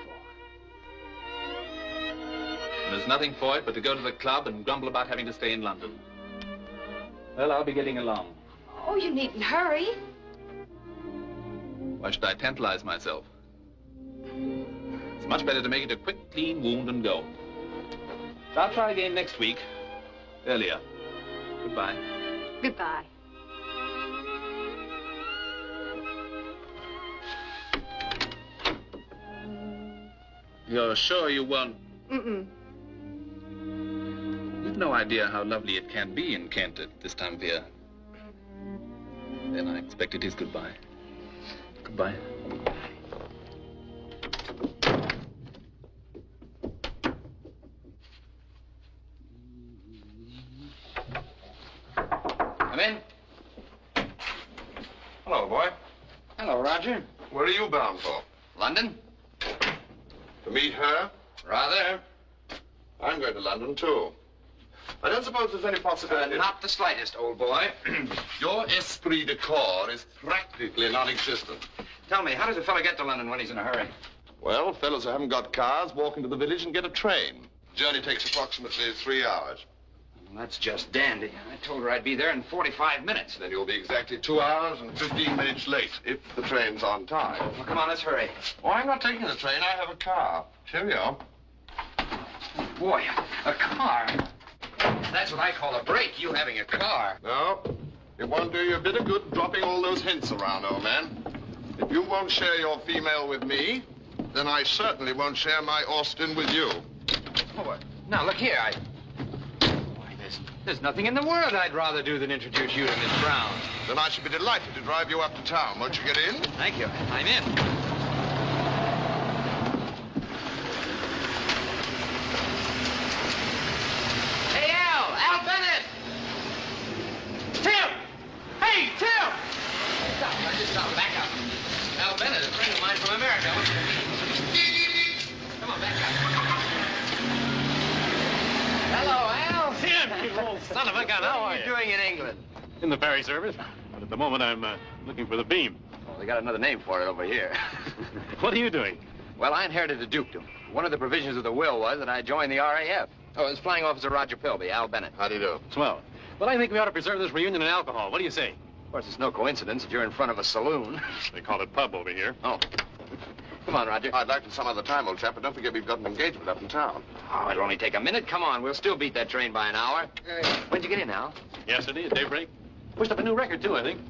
S17: There's nothing for it but to go to the club and grumble about having to stay in London. Well, I'll be getting along.
S11: Oh, you needn't hurry.
S17: Why should I tantalize myself? It's much better to make it a quick, clean wound and go. So I'll try again next week. Earlier. Goodbye.
S11: Goodbye.
S17: You're sure you won't?
S11: Mm-mm.
S17: You've no idea how lovely it can be in Kent at this time of year. Then I expect it is goodbye. Goodbye.
S3: Come in. Hello, boy.
S2: Hello, Roger.
S12: Where are you bound for?
S3: London?
S12: To meet her?
S3: Rather.
S12: I'm going to London, too. I don't suppose there's any possibility...
S3: Not the slightest, old boy.
S12: Your esprit de corps is practically non-existent.
S3: Tell me, how does a fellow get to London when he's in a hurry?
S12: Well, fellows who haven't got cars walk into the village and get a train. Journey takes approximately 3 hours.
S3: Well, that's just dandy. I told her I'd be there in 45 minutes.
S12: Then you'll be exactly 2 hours and 15 minutes late, if the train's on time.
S3: Well, come on, let's hurry.
S12: Oh, I'm not taking the train. I have a car. Cheerio.
S3: Boy, a car. That's what I call a break, you having a car.
S12: No, it won't do you a bit of good dropping all those hints around, old man. If you won't share your female with me, then I certainly won't share my Austin with you.
S3: Oh, now, look here, Why, there's nothing in the world I'd rather do than introduce you to Miss Brown.
S12: Then I should be delighted to drive you up to town. Won't you get in?
S3: Thank you. I'm in. Hey, Al Bennett! Tim! Hey, Tim! Stop, back up. Al Bennett, a friend of mine from America. Come on, back up. Hello, Al.
S19: Tim, you old son of a gun, how are you?
S3: What are you doing in England?
S19: In the ferry service. But at the moment, I'm looking for the beam.
S3: Well, they got another name for it over here.
S19: What are you doing?
S3: Well, I inherited a dukedom. One of the provisions of the will was that I join the R.A.F. Oh, it's Flying Officer Roger Pilby, Al Bennett.
S12: How do you do?
S19: Swell. Well, I think we ought to preserve this reunion in alcohol. What do you say?
S3: Of course, it's no coincidence that you're in front of a saloon.
S19: They call it pub over here.
S3: Oh. Come on, Roger.
S12: I'd like to some other time, old chap, but don't forget we've got an engagement up in town.
S3: Oh, it'll only take a minute. Come on, we'll still beat that train by an hour. When'd you get in, Al?
S19: Yesterday at daybreak. Pushed up a new record, too, I think.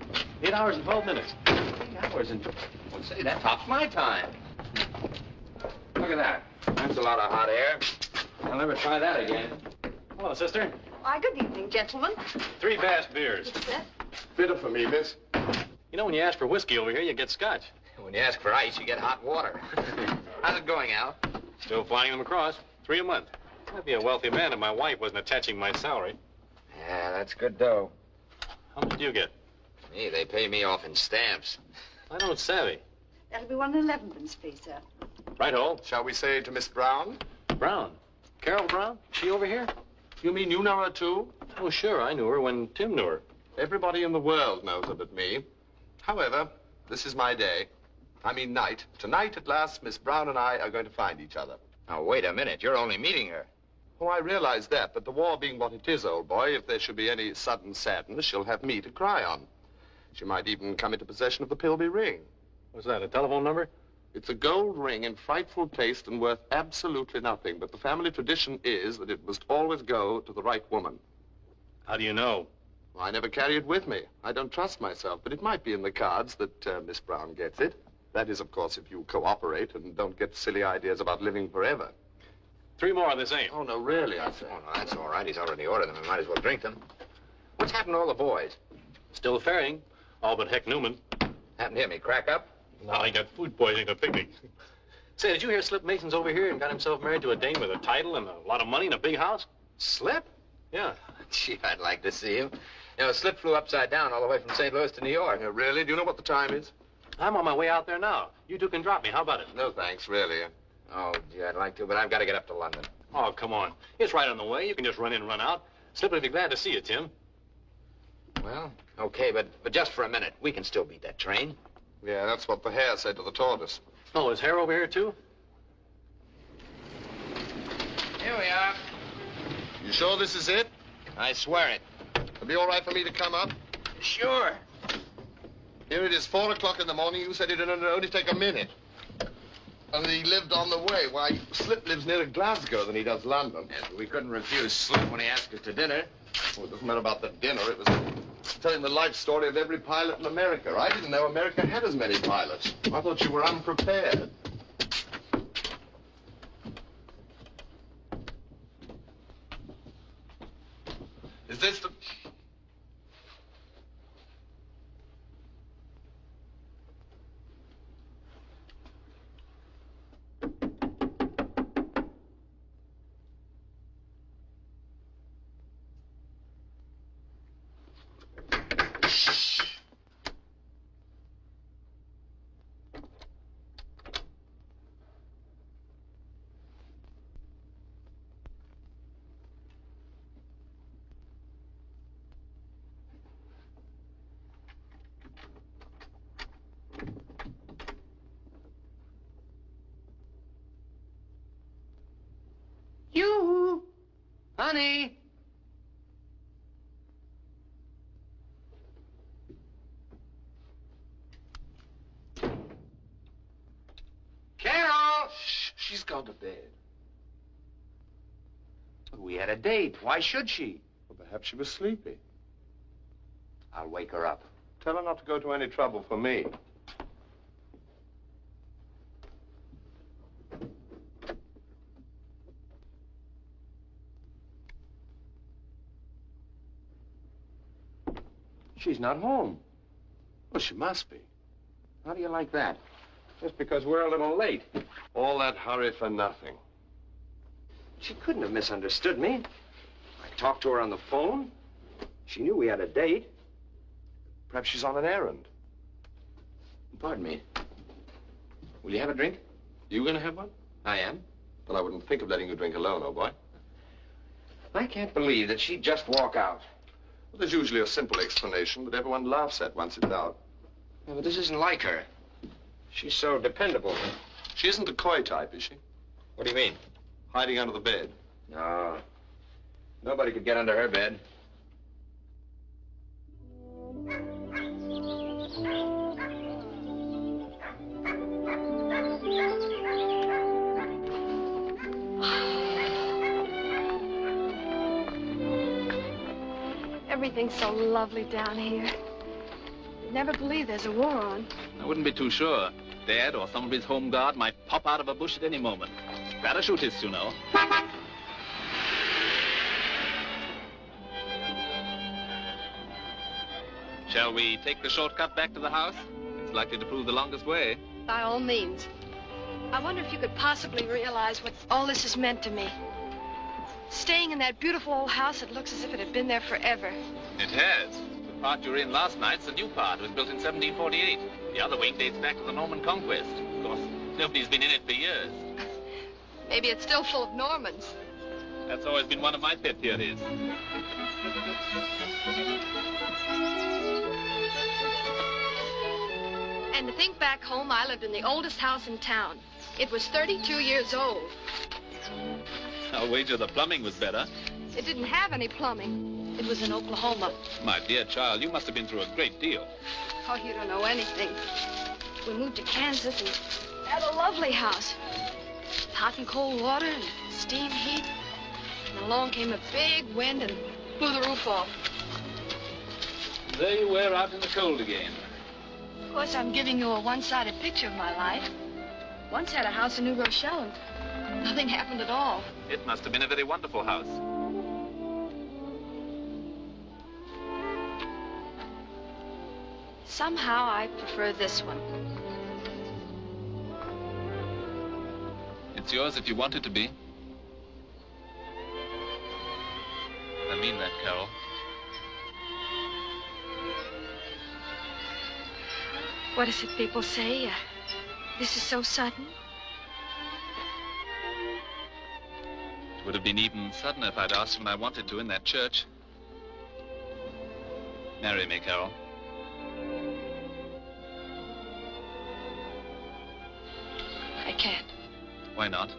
S19: 8 hours and 12 minutes.
S3: 8 hours and... Well, say, that tops my time. Look at that. That's a lot of hot air. I'll never try that again.
S19: Hello, sister.
S11: Why, good evening, gentlemen.
S19: 3 fast beers.
S12: Bitter for me, miss.
S19: You know, when you ask for whiskey over here, you get scotch.
S3: When you ask for ice, you get hot water. How's it going, Al?
S19: Still flying them across. 3 a month. I'd be a wealthy man if my wife wasn't attaching my salary.
S3: Yeah, that's good dough.
S19: How much do you get?
S3: Me, they pay me off in stamps.
S19: I don't savvy.
S9: That'll be 1 11pence, please, sir.
S19: Right-o.
S12: Shall we say to Miss Brown?
S19: Brown? Carol Brown? She over here?
S12: You mean you know her, too?
S19: Oh, sure. I knew her when Tim knew her.
S12: Everybody in the world knows her but me. However, this is my day. I mean night. Tonight, at last, Miss Brown and I are going to find each other.
S3: Now, wait a minute. You're only meeting her.
S12: Oh, I realize that, but the war being what it is, old boy, if there should be any sudden sadness, she'll have me to cry on. She might even come into possession of the Pilby ring.
S19: What's that, a telephone number?
S12: It's a gold ring in frightful taste and worth absolutely nothing, but the family tradition is that it must always go to the right woman.
S19: How do you know?
S12: Well, I never carry it with me. I don't trust myself, but it might be in the cards that Miss Brown gets it. That is, of course, if you cooperate and don't get silly ideas about living forever.
S19: 3 more of the same.
S12: Oh, no, really, I say.
S3: Oh, no, that's all right. He's already ordered them. We might as well drink them. What's happened to all the boys?
S19: Still ferrying. All but Heck Newman.
S3: Happened to him. He crack up?
S19: Now he got food poisoning at a picnic. Say, did you hear Slip Mason's over here and got himself married to a dame with a title and a lot of money and a big house?
S3: Slip?
S19: Yeah.
S3: Gee, I'd like to see him. You know, Slip flew upside down all the way from St. Louis to New York.
S12: Yeah, really? Do you know what the time is?
S19: I'm on my way out there now. You 2 can drop me. How about it?
S12: No, thanks, really.
S3: Oh, gee, I'd like to, but I've got to get up to London.
S19: Oh, come on. It's right on the way. You can just run in and run out. Slip would be glad to see you, Tim.
S3: Well, okay, but just for a minute. We can still beat that train.
S12: Yeah, that's what the hare said to the tortoise.
S19: Oh, is Hare over here, too?
S3: Here we are.
S12: You sure this is it?
S3: I swear it.
S12: It'll be all right for me to come up?
S3: Sure.
S12: Here it is, 4 o'clock in the morning. You said it'd only take a minute. And he lived on the way. Why, Slip lives nearer Glasgow than he does London.
S3: Yes, but we couldn't refuse Slip when he asked us to dinner.
S12: Well, it doesn't matter about the dinner. It was telling the life story of every pilot in America. I didn't know America had as many pilots. I thought you were unprepared. Is this the...
S3: You, honey. Carol!
S12: Shh, she's gone to bed.
S3: We had a date. Why should she?
S12: Well, perhaps she was sleepy.
S3: I'll wake her up.
S12: Tell her not to go to any trouble for me.
S3: She's not home.
S19: Well, she must be.
S3: How do you like that? Just because we're a little late.
S12: All that hurry for nothing.
S3: She couldn't have misunderstood me. I talked to her on the phone. She knew we had a date.
S12: Perhaps she's on an errand.
S3: Pardon me. Will you have a drink?
S12: You gonna have one?
S3: I am.
S12: Well, I wouldn't think of letting you drink alone, old boy.
S3: I can't believe that she'd just walk out.
S12: Well, there's usually a simple explanation that everyone laughs at once it's out.
S3: Yeah, but this isn't like her. She's so dependable.
S12: She isn't a coy type, is she?
S3: What do you mean?
S12: Hiding under the bed.
S3: No. Nobody could get under her bed.
S11: Everything's so lovely down here. You'd never believe there's a war on.
S17: I wouldn't be too sure. Dad or some of his home guard might pop out of a bush at any moment. Parachutists, you know. Shall we take the shortcut back to the house? It's likely to prove the longest way.
S11: By all means. I wonder if you could possibly realize what all this has meant to me. Staying in that beautiful old house, it looks as if it had been there forever.
S17: It has. The part you were in last night's a new part. It was built in 1748. The other wing dates back to the Norman Conquest. Of course, nobody's been in it for years.
S11: Maybe it's still full of Normans.
S17: That's always been one of my pet theories.
S11: And to think back home, I lived in the oldest house in town. It was 32 years old.
S17: I'll wager the plumbing was better.
S11: It didn't have any plumbing. It was in Oklahoma.
S17: My dear child, you must have been through a great deal.
S11: Oh, you don't know anything. We moved to Kansas and had a lovely house. Hot and cold water and steam heat. And along came a big wind and blew the roof off.
S17: There you were out in the cold again.
S11: Of course, I'm giving you a one-sided picture of my life. Once had a house in New Rochelle and nothing happened at all.
S17: It must have been a very wonderful house.
S11: Somehow I prefer this one.
S17: It's yours if you want it to be. I mean that, Carol.
S11: What is it people say? This is so sudden.
S17: It would have been even sudden if I'd asked when I wanted to in that church. Marry me, Carol.
S11: I can't.
S17: Why not?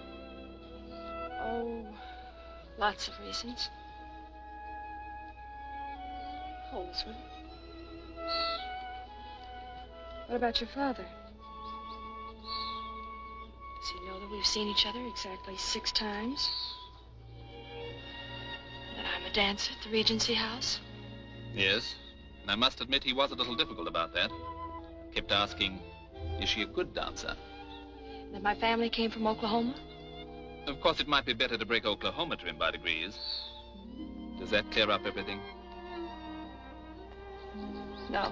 S11: Oh, lots of reasons. Hold this one. What about your father? Does he know that we've seen each other exactly 6 times? That I'm a dancer at the Regency House?
S17: Yes. And I must admit he was a little difficult about that. Kept asking, is she a good dancer?
S11: That my family came from Oklahoma?
S17: Of course, it might be better to break Oklahoma to him by degrees. Does that clear up everything?
S11: No.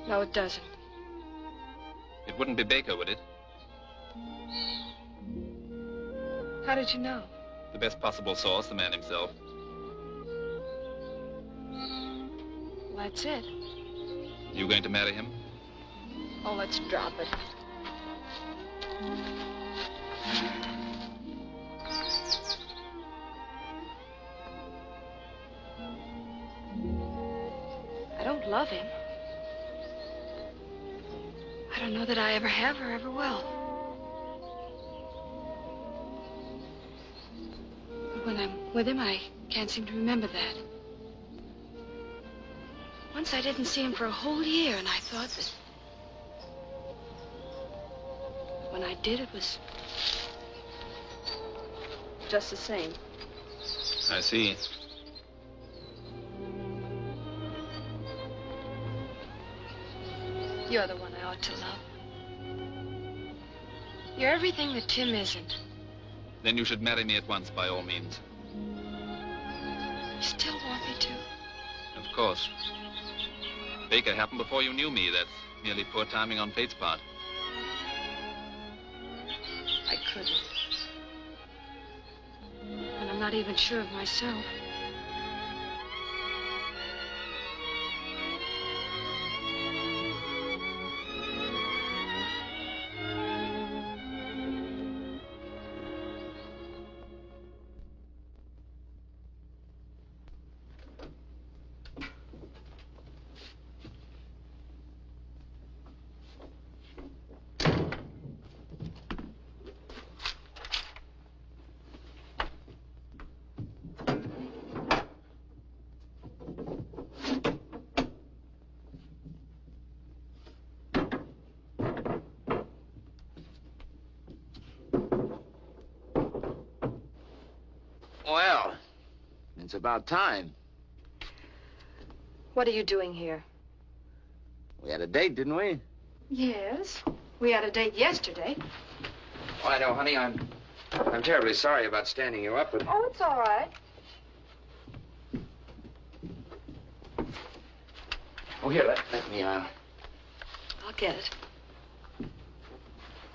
S11: No, it doesn't.
S17: It wouldn't be Baker, would it?
S11: How did you know?
S17: The best possible source, the man himself.
S11: Well, that's it.
S17: You going to marry him?
S11: Oh, let's drop it. I don't love him. I don't know that I ever have or ever will. But when I'm with him, I can't seem to remember that. Once I didn't see him for a whole year, and I thought that when I did, it was just the same.
S17: I see.
S11: You're the one I ought to love. You're everything that Tim isn't.
S17: Then you should marry me at once, by all means.
S11: You still want me to?
S17: Of course. Baker happened before you knew me. That's merely poor timing on fate's part.
S11: I couldn't. And I'm not even sure of myself.
S3: Well, it's about time.
S11: What are you doing here?
S3: We had a date, didn't we?
S11: Yes. We had a date yesterday.
S3: Oh, I know, honey. I'm terribly sorry about standing you up, but...
S11: Oh, it's all right.
S3: Oh, here, let me,
S11: I'll get it.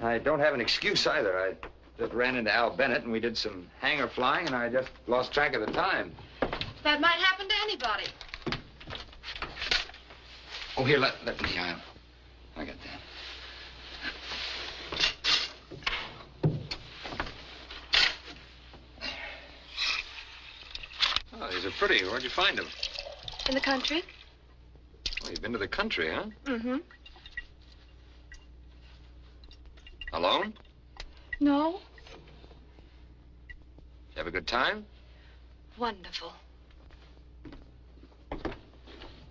S3: I don't have an excuse either. I just ran into Al Bennett, and we did some hangar flying, and I just lost track of the time.
S11: That might happen to anybody.
S3: Oh, here, let me, I got that. Oh, these are pretty. Where'd you find them?
S11: In the country?
S3: Oh, you've been to the country, huh?
S11: Mm-hmm.
S3: Alone?
S11: No.
S3: You have a good time?
S11: Wonderful.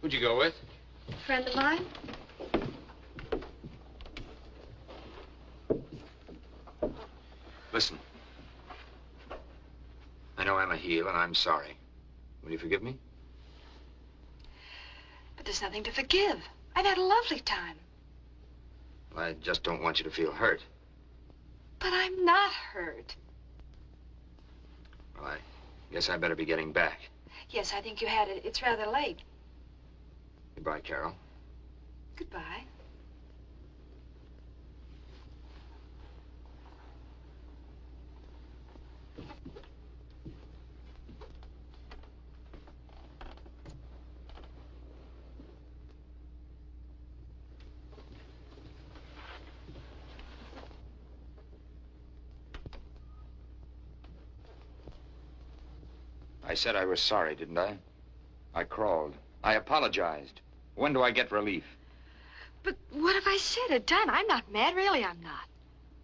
S3: Who'd you go with?
S11: Friend of mine?
S3: Listen. I know I'm a heel, and I'm sorry. Will you forgive me?
S11: But there's nothing to forgive. I've had a lovely time.
S3: Well, I just don't want you to feel hurt.
S11: But I'm not hurt.
S3: Well, I guess I better be getting back.
S11: Yes, I think you had it. It's rather late.
S3: Goodbye, Carol.
S11: Goodbye.
S3: I said I was sorry, didn't I? I crawled. I apologized. When do I get relief?
S11: But what have I said or done? I'm not mad. Really, I'm not.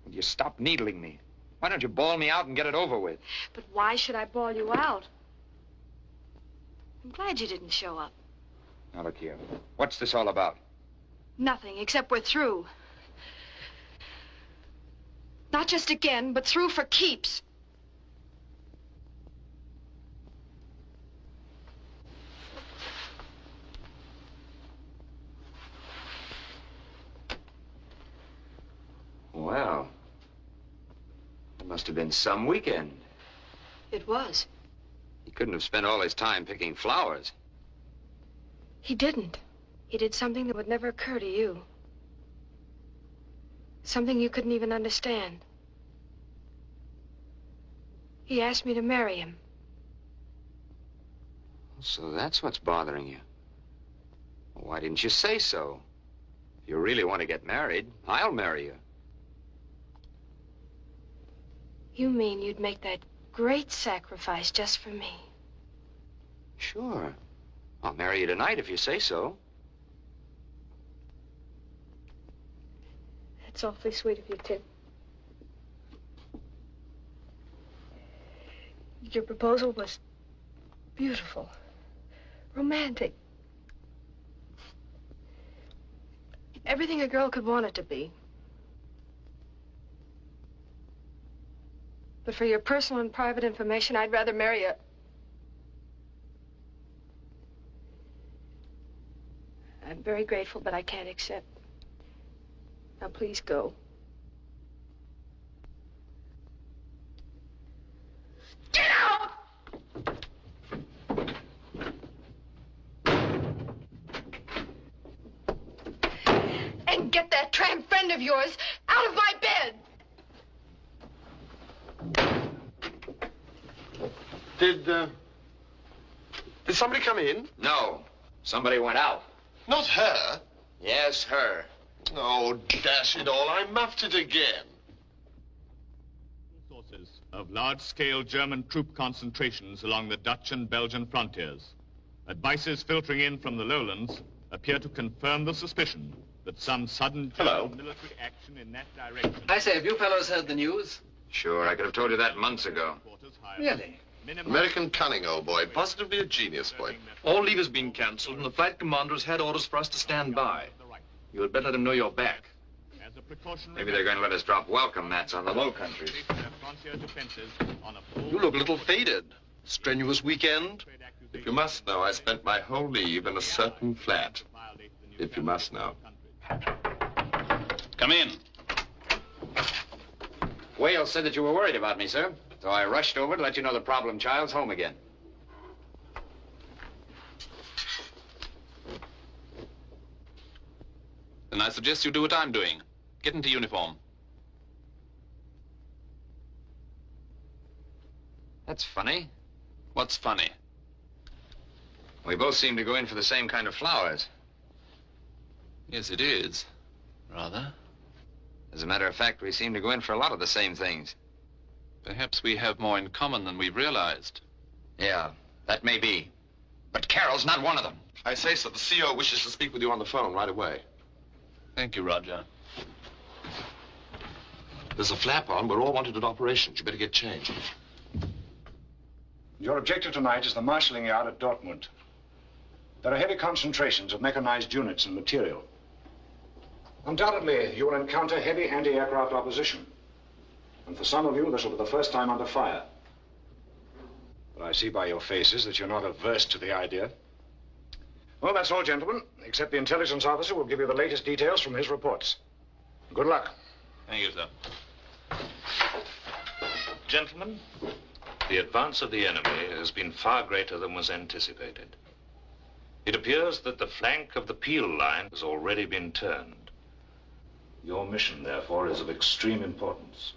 S3: Will you stop needling me? Why don't you bawl me out and get it over with?
S11: But why should I bawl you out? I'm glad you didn't show up.
S3: Now, look here. What's this all about?
S11: Nothing, except we're through. Not just again, but through for keeps.
S3: Well, it must have been some weekend.
S11: It was.
S3: He couldn't have spent all his time picking flowers.
S11: He didn't. He did something that would never occur to you. Something you couldn't even understand. He asked me to marry him.
S3: So that's what's bothering you. Well, why didn't you say so? If you really want to get married, I'll marry you.
S11: You mean you'd make that great sacrifice just for me?
S3: Sure. I'll marry you tonight if you say so.
S11: That's awfully sweet of you, Tim. Your proposal was beautiful, romantic. Everything a girl could want it to be. But for your personal and private information, I'd rather marry a... I'm very grateful, but I can't accept. Now, please go. Get out! that tramp friend of yours out of my bed!
S12: Did somebody come in?
S3: No. Somebody went out.
S12: Not her.
S3: Yes, her.
S12: Oh, dash it all, I muffed it again.
S20: Sources of large-scale German troop concentrations along the Dutch and Belgian frontiers. Advices filtering in from the lowlands appear to confirm the suspicion that some sudden German military action in that direction...
S1: I say, have you fellows heard the news?
S3: Sure, I could have told you that months ago.
S1: Really?
S12: American cunning, old boy. Positively a genius, boy.
S21: All leave has been cancelled, and the flight commander has had orders for us to stand by. You had better let him know you're back.
S3: Maybe they're going to let us drop welcome mats on the low countries.
S21: You look a little faded. Strenuous weekend?
S12: If you must know, I spent my whole leave in a certain flat. If you must know.
S17: Come in.
S3: Wales said that you were worried about me, sir. So I rushed over to let you know the problem child's home again.
S17: Then I suggest you do what I'm doing. Get into uniform.
S3: That's funny.
S17: What's funny?
S3: We both seem to go in for the same kind of flowers.
S17: Yes, it is. Rather.
S3: As a matter of fact, we seem to go in for a lot of the same things.
S17: Perhaps we have more in common than we've realized.
S3: Yeah, that may be. But Carol's not one of them.
S12: I say so. The CO wishes to speak with you on the phone right away.
S17: Thank you, Roger.
S12: There's a flap on. We're all wanted at operations. You better get changed.
S18: Your objective tonight is the marshalling yard at Dortmund. There are heavy concentrations of mechanized units and material. Undoubtedly, you will encounter heavy anti-aircraft opposition. And for some of you, this will be the first time under fire. But I see by your faces that you're not averse to the idea. Well, that's all, gentlemen, except the intelligence officer will give you the latest details from his reports. Good luck.
S17: Thank you, sir.
S18: Gentlemen, the advance of the enemy has been far greater than was anticipated. It appears that the flank of the Peel line has already been turned. Your mission, therefore, is of extreme importance.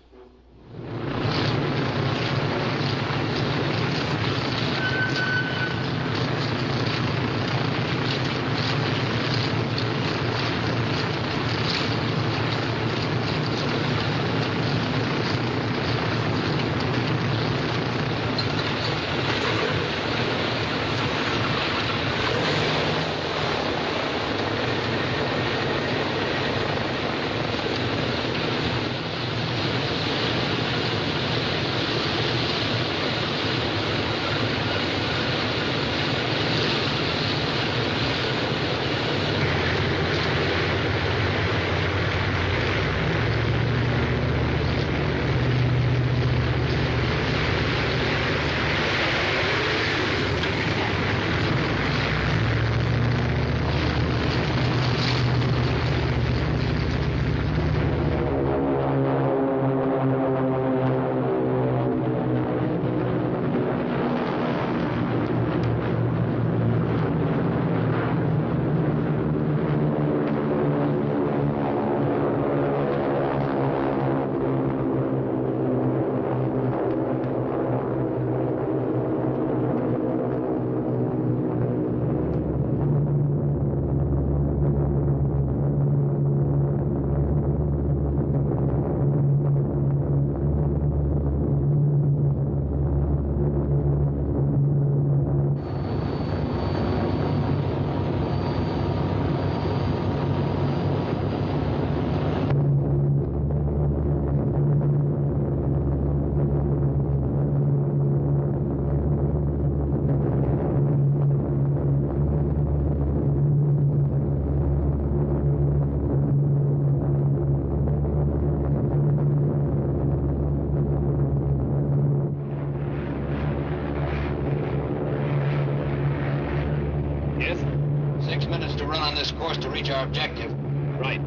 S3: course to reach our objective.
S19: Right.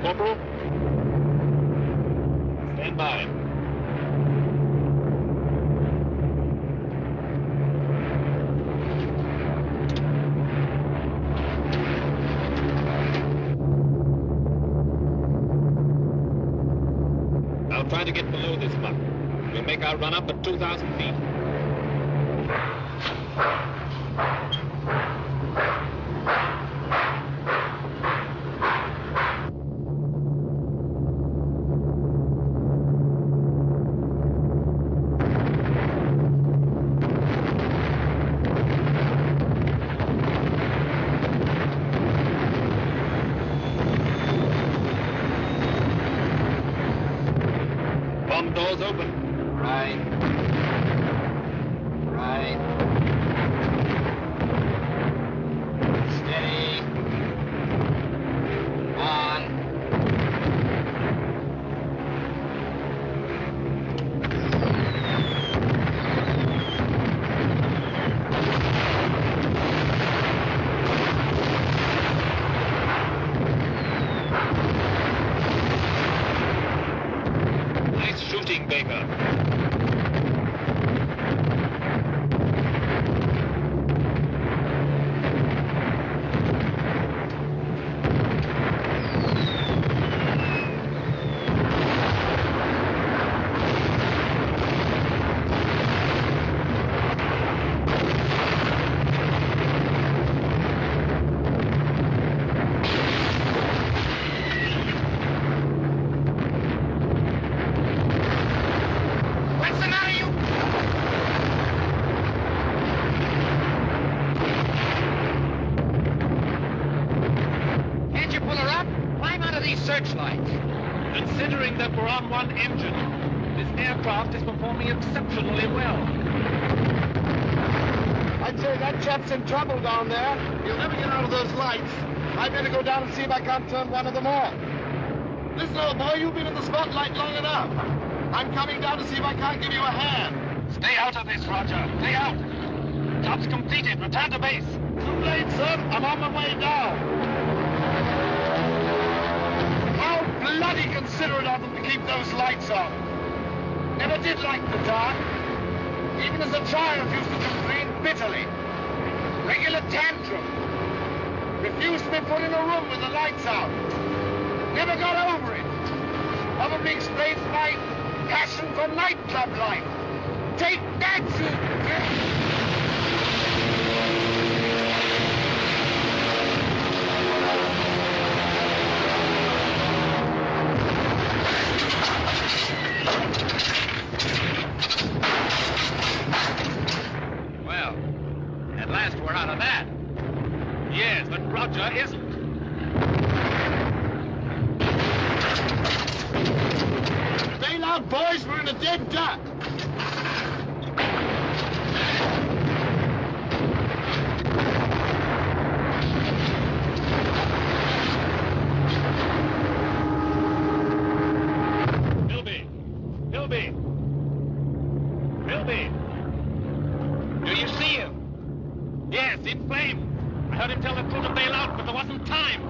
S19: Corporal? Stand by. to get below this muck. We'll make our run up at 2,000 feet. Bomb doors open.
S3: Right. Steady. On.
S19: Nice shooting, Baker.
S6: What's the matter, you? Can't you pull her up? Climb out of these searchlights.
S19: Considering that we're on one engine, this aircraft is performing exceptionally well.
S5: I'd say that chap's in trouble down there. He'll never get out of those lights. I'd better go down and see if I can't turn one of them off. Listen, old boy, you've been in the spotlight long enough. I'm coming down to see if I can't give you a hand.
S19: Stay out of this, Roger. Stay out. Job's completed. Return to base.
S5: Too late, sir. I'm on my way now. How bloody considerate of them to keep those lights on. Never did like the dark. Even as a child used to complain bitterly. Regular tantrum. Refused to be put in a room with the lights out. Never got over it. Probably explains my passion for nightclub life. Take that,
S19: Well, at last we're out of that. Yes, but Roger isn't.
S5: Bail out, boys. We're in a dead duck.
S19: Bilby! Do you see him? Yes, in flames. I heard him tell the crew to bail out, but there wasn't time.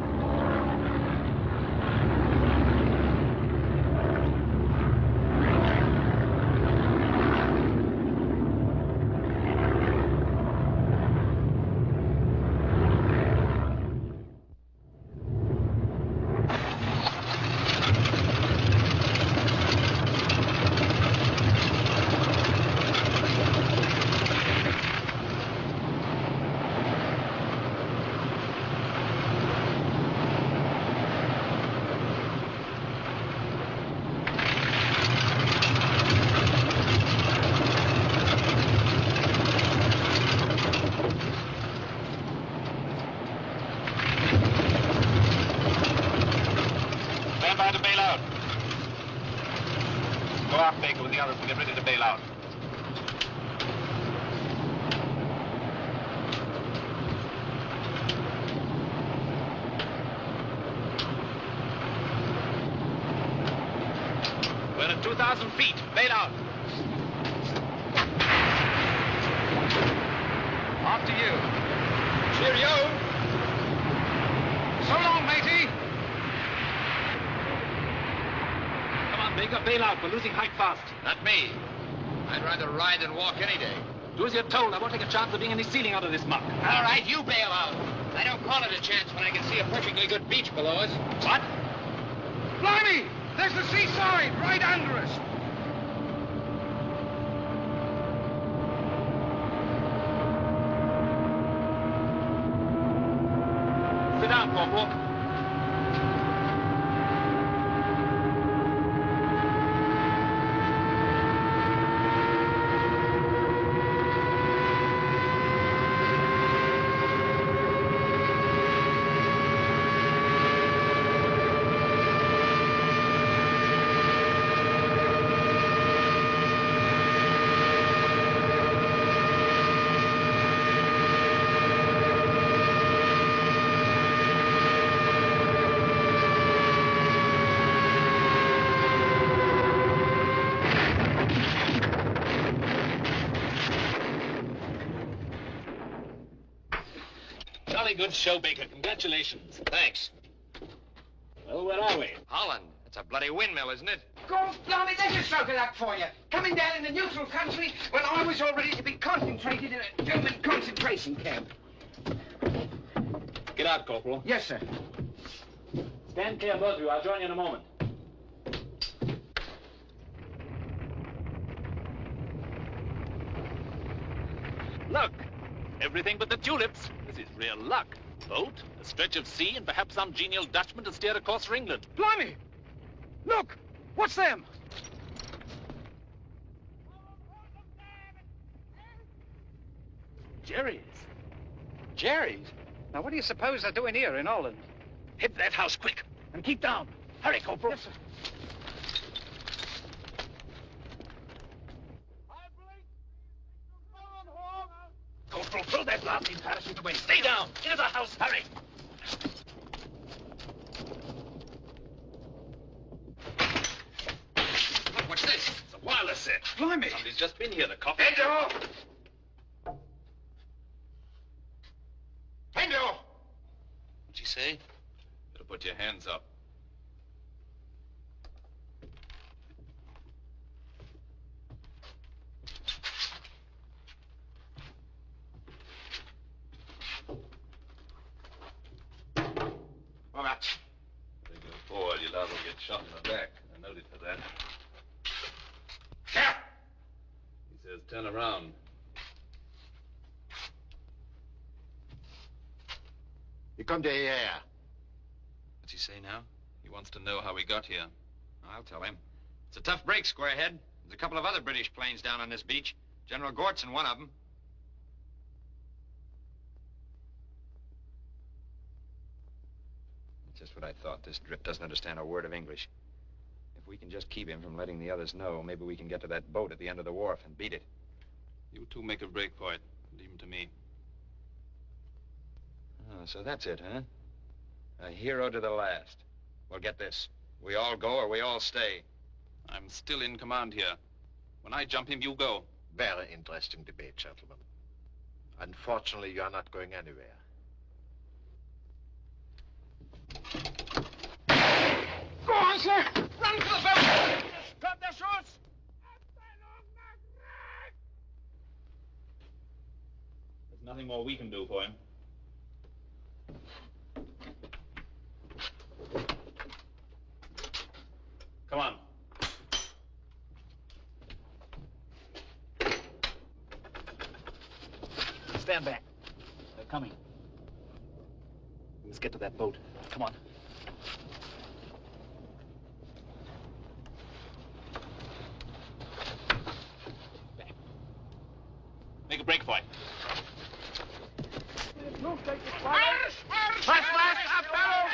S19: Get ready to bail out. We're at 2,000 feet. Bail out. After you. Cheerio. So long, matey. Come on, Baker, bail out. We're losing height fast.
S3: Not me. I'd rather ride than walk any day.
S19: Do as you're told. I won't take a chance of being any ceiling out of this muck.
S3: All right, you bail out. I don't call it a chance when I can see a perfectly good beach below us.
S19: What?
S5: Blimey! There's the seaside right under us.
S17: Sit down, Corporal.
S21: Jolly good show, Baker. Congratulations.
S17: Thanks.
S21: Well, where are we?
S3: Holland. It's a bloody windmill, isn't it?
S7: God, blimey, there's a stroke of luck for you. Coming down in a neutral country when I was all ready to be concentrated in a German concentration camp.
S21: Get out, Corporal.
S7: Yes, sir.
S21: Stand clear, both of you. I'll join you in a moment. Look. Everything but the tulips. This is real luck. Boat, a stretch of sea, and perhaps some genial Dutchman to steer a course for England.
S5: Blimey! Look! What's them?
S21: Jerry's.
S16: Jerry's? Now, what do you suppose they're doing here in Holland?
S21: Hit that house quick and keep down. Hurry, Corporal.
S5: Yes, sir.
S21: Corporal, throw that blasting parachute away. Stay down. Into the house. Hurry.
S3: Look, what's this?
S21: It's a wireless set.
S5: Blimey!
S21: Somebody's just been here. The copy.
S5: Hendo!
S21: Hendo! What'd she say? Better put your hands up.
S5: All right.
S21: Think of a boy, you'll liable to get shot in the back. I noted for that.
S5: Yeah.
S21: He says turn around.
S2: You come to here.
S3: What's he say now? He wants to know how we got here. I'll tell him. It's a tough break, Squarehead. There's a couple of other British planes down on this beach. General Gort's in one of them. Just what I thought. This drip doesn't understand a word of English. If we can just keep him from letting the others know, maybe we can get to that boat at the end of the wharf and beat it.
S17: You two make a break for it. Leave him to me.
S3: Oh, so that's it, huh? A hero to the last. Well, get this. We all go or we all stay.
S17: I'm still in command here. When I jump him, you go.
S2: Very interesting debate, gentlemen. Unfortunately, you are not going anywhere.
S5: Go on, sir! Run for the boat! Drop their shorts!
S21: There's nothing more we can do for him. Come on.
S5: Stand back. They're coming.
S21: Let's get to that boat.
S5: Come on.
S21: Back. Make a break for it.
S5: Flash, flash, up, fellow!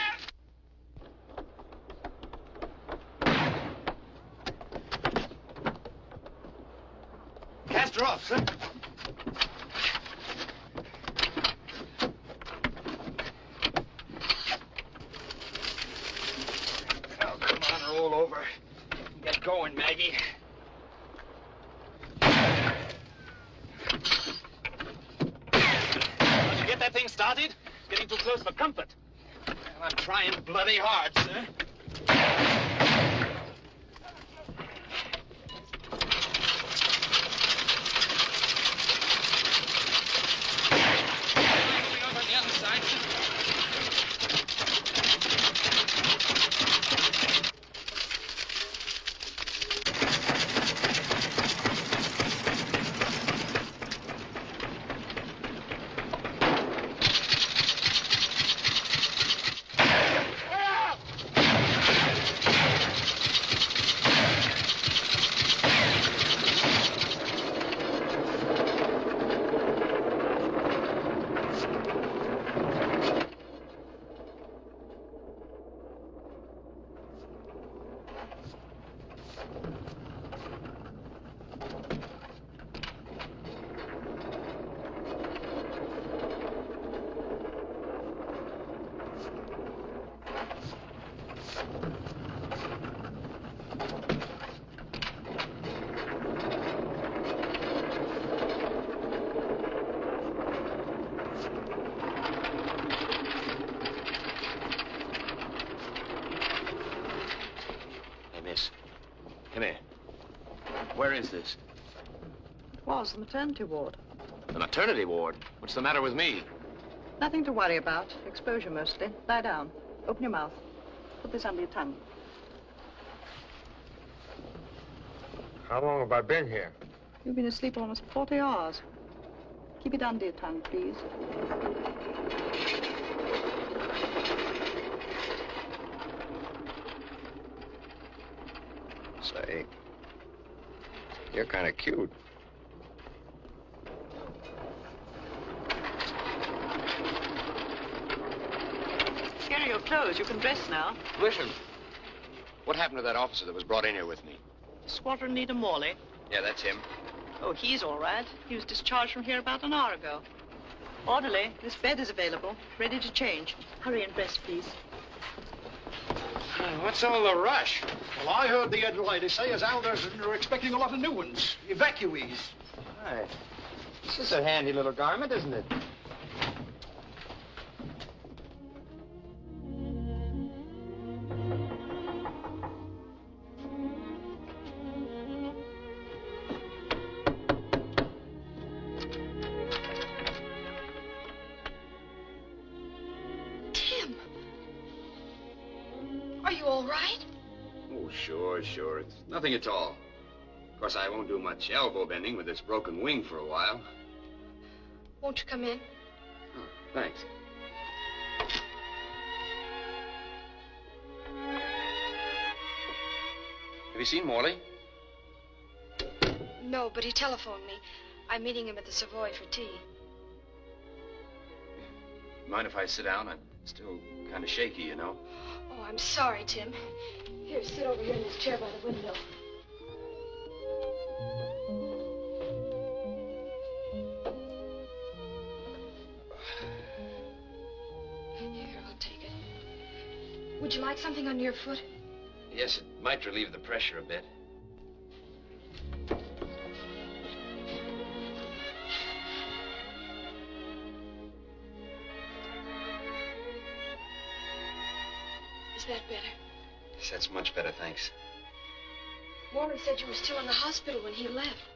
S5: Cast her off, sir. Oh, come on, roll over. Get going, Maggie.
S21: Did you get that thing started? It's getting too close for comfort.
S5: Well, I'm trying bloody hard, sir.
S7: Over on the other side, sir.
S3: Where is this?
S10: It was the maternity ward.
S3: The maternity ward? What's the matter with me?
S10: Nothing to worry about. Exposure mostly. Lie down. Open your mouth. Put this under your tongue.
S3: How long have I been here?
S10: You've been asleep almost 40 hours. Keep it under your tongue, please.
S3: Say, you're kind of cute.
S10: Here are your clothes. You can dress now.
S3: Listen, what happened to that officer that was brought in here with me?
S10: Squadron Leader Morley.
S3: Yeah, that's him.
S10: Oh, he's all right. He was discharged from here about an hour ago. Orderly, this bed is available. Ready to change. Hurry and dress, please.
S18: What's all the rush? Well, I heard the head lady say as how they're expecting a lot of new ones. Evacuees.
S3: Right. This is a handy little garment, isn't it? Sure. It's nothing at all. Of course, I won't do much elbow bending with this broken wing for a while.
S11: Won't you come in?
S3: Oh, thanks. Have you seen Morley?
S11: No, but he telephoned me. I'm meeting him at the Savoy for tea.
S3: Mind if I sit down? I'm still kind of shaky, you know.
S11: Oh, I'm sorry, Tim. Here, sit over here in this chair by the window. Here, I'll take it. Would you like something under your foot?
S3: Yes, it might relieve the pressure a bit.
S11: Is that better?
S3: Yes, that's much better, thanks.
S11: Morley said you were still in the hospital when he left.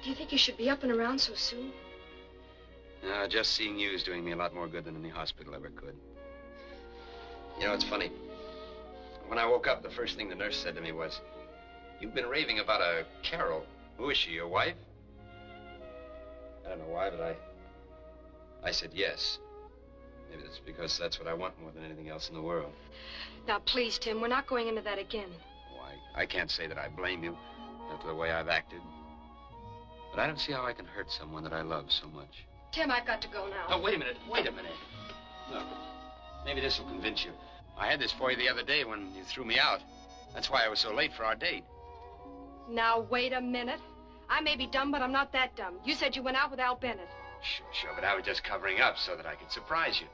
S11: Do you think you should be up and around so soon?
S3: No, just seeing you is doing me a lot more good than any hospital ever could. You know, it's funny. When I woke up, the first thing the nurse said to me was, "You've been raving about a Carol. Who is she, your wife?" I don't know why, but I said yes. Maybe that's because that's what I want more than anything else in the world.
S11: Now, please, Tim, we're not going into that again.
S3: Oh, I can't say that I blame you after the way I've acted. But I don't see how I can hurt someone that I love so much.
S11: Tim, I've got to go now.
S3: Oh, wait a minute. Look, maybe this will convince you. I had this for you the other day when you threw me out. That's why I was so late for our date.
S11: Now, wait a minute. I may be dumb, but I'm not that dumb. You said you went out with Al Bennett.
S3: Sure, but I was just covering up so that I could surprise you.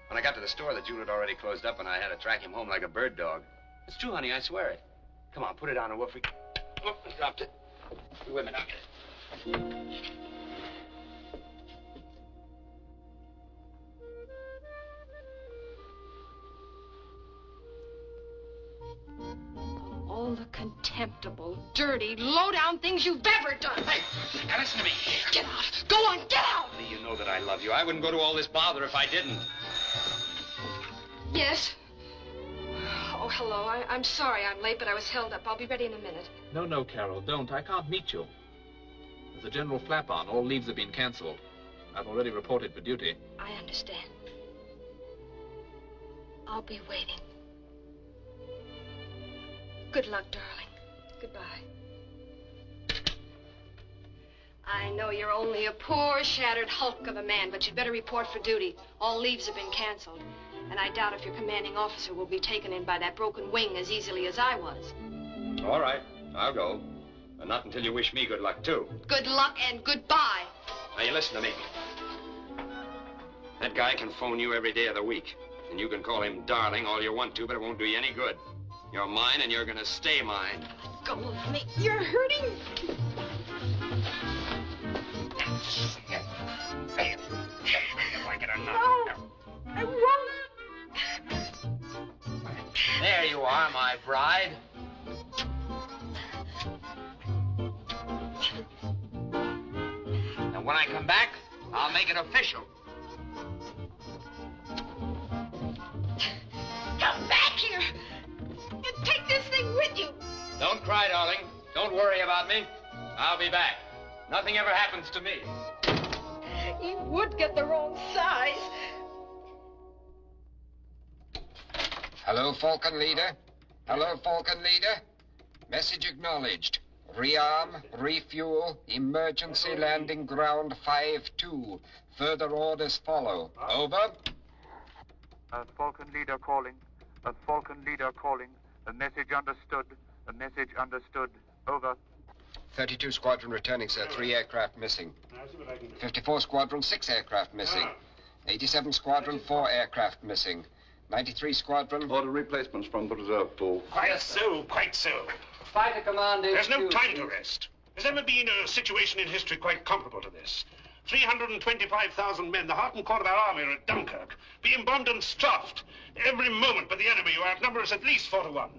S3: When I got to the store, the jewel had already closed up, and I had to track him home like a bird dog. It's true, honey, I swear it. Come on, put it on, and we'll freak. Oh, I dropped it. Wait a minute, I'll get it.
S11: All the contemptible, dirty, low-down things you've ever done.
S3: Hey, now listen to me.
S11: Get out. Go on, get out.
S3: Honey, you know that I love you. I wouldn't go to all this bother if I didn't.
S11: Yes? Oh, hello. I'm sorry I'm late, but I was held up. I'll be ready in a minute.
S17: No, Carol, don't. I can't meet you. There's a general flap on. All leaves have been canceled. I've already reported for duty.
S11: I understand. I'll be waiting. Good luck, darling. Goodbye. I know you're only a poor, shattered hulk of a man, but you'd better report for duty. All leaves have been canceled. And I doubt if your commanding officer will be taken in by that broken wing as easily as I was.
S3: All right, I'll go. But not until you wish me good luck, too.
S11: Good luck and goodbye.
S3: Now, you listen to me. That guy can phone you every day of the week. And you can call him darling all you want to, but it won't do you any good. You're mine, and you're gonna stay mine.
S11: Let go of me. You're hurting.
S3: Like it or not.
S11: No, I won't.
S3: There you are, my bride. when I come back, I'll make it official.
S11: Come back here. And take this thing with you.
S3: Don't cry, darling. Don't worry about me. I'll be back. Nothing ever happens to me.
S11: He would get the wrong size.
S15: Hello, Falcon Leader. Hello, Falcon Leader. Message acknowledged. Rearm, refuel, emergency landing ground 5-2. Further orders follow. Over.
S13: Falcon Leader calling. Falcon Leader calling. A message understood. A message understood. Over.
S15: 32 Squadron returning, sir. 3 aircraft missing. 54 Squadron, 6 aircraft missing. 87 Squadron, 4 aircraft missing. 93 Squadron.
S22: Order replacements from the reserve pool.
S18: Quite so, quite so.
S3: Fighter command is...
S18: There's no time to rest. There's never been a situation in history quite comparable to this. 325,000 men, the heart and core of our army, are at Dunkirk, being bombed and strafed every moment by the enemy, who outnumber us at least 4 to 1.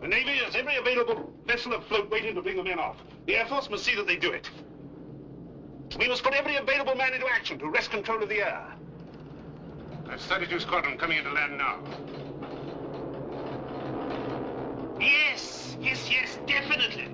S18: The Navy has every available vessel afloat waiting to bring the men off. The Air Force must see that they do it. We must put every available man into action to wrest control of the air. That's 32 Squadron coming into land now. Yes, yes, yes, definitely.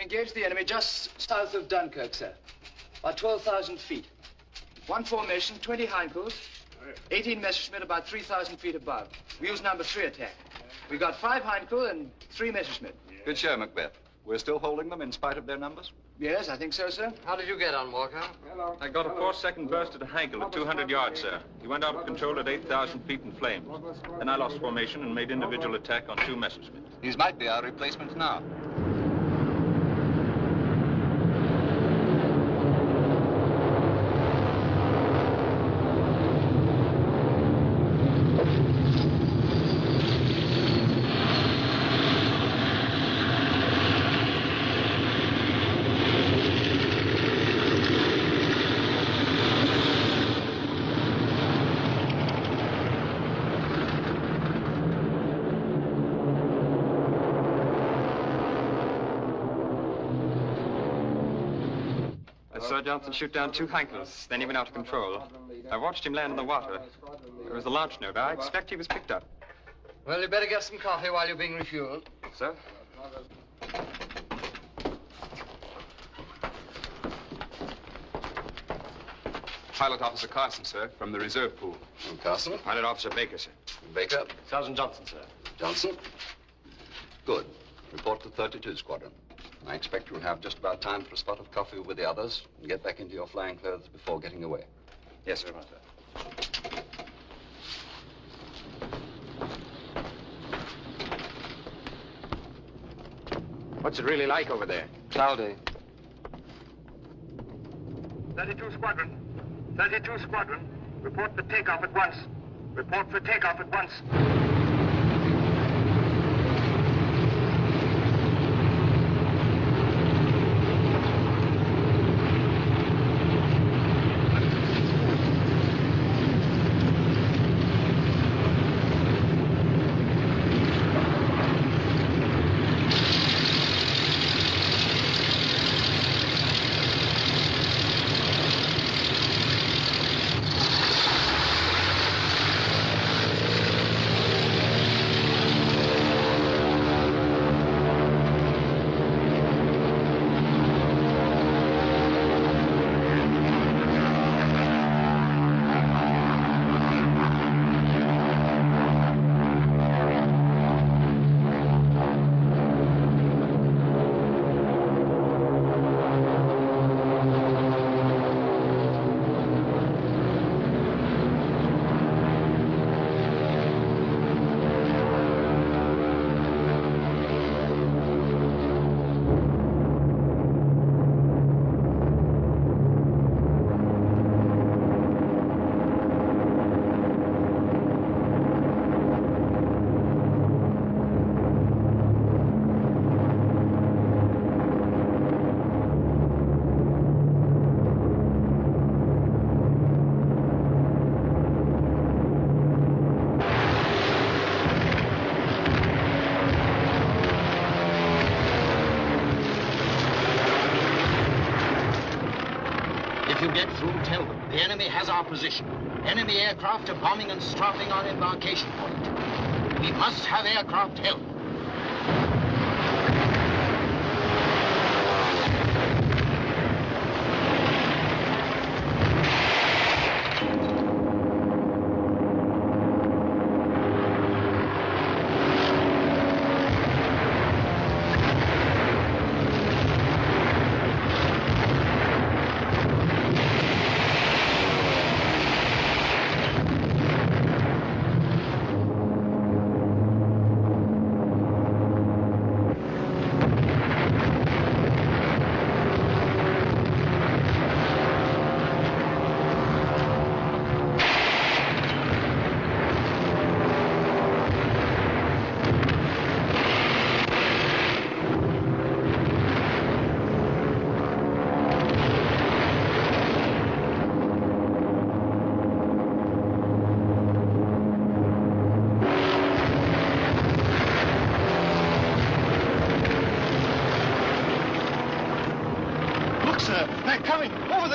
S23: Engaged the enemy just south of Dunkirk, sir. About 12,000 feet. One formation, 20 Heinkel's, 18 Messerschmitt about 3,000 feet above. We use number 3 attack. We got 5 Heinkel and 3 Messerschmitt.
S22: Good show, Macbeth. We're still holding them in spite of their numbers?
S23: Yes, I think so, sir.
S3: How did you get on, Walker?
S22: Hello.
S20: I got a 4-second burst at a Heinkel at 200 yards, sir. He went out of control at 8,000 feet in flames. Then I lost formation and made individual attack on 2 Messerschmitt.
S22: These might be our replacements now. Sir Johnson shoot down 2 Heinkels, then he went out of control. I watched him land in the water. There was a launch note. I expect he was picked up.
S3: Well, you better get some coffee while you're being refueled.
S22: Sir? Pilot Officer Carson, sir, from the reserve pool.
S12: Carson?
S22: Pilot Officer Baker, sir.
S12: Baker?
S22: Sergeant Johnson, sir.
S12: Johnson? Good. Report to 32 Squadron. I expect you'll have just about time for a spot of coffee with the others and get back into your flying clothes before getting away.
S22: Yes, sir.
S3: What's it really like over there? Cloudy.
S18: 32 Squadron. 32 Squadron. Report for takeoff at once. Report for takeoff at once.
S2: If you get through, tell them the enemy has our position. Enemy aircraft are bombing and strafing on embarkation point. We must have aircraft help.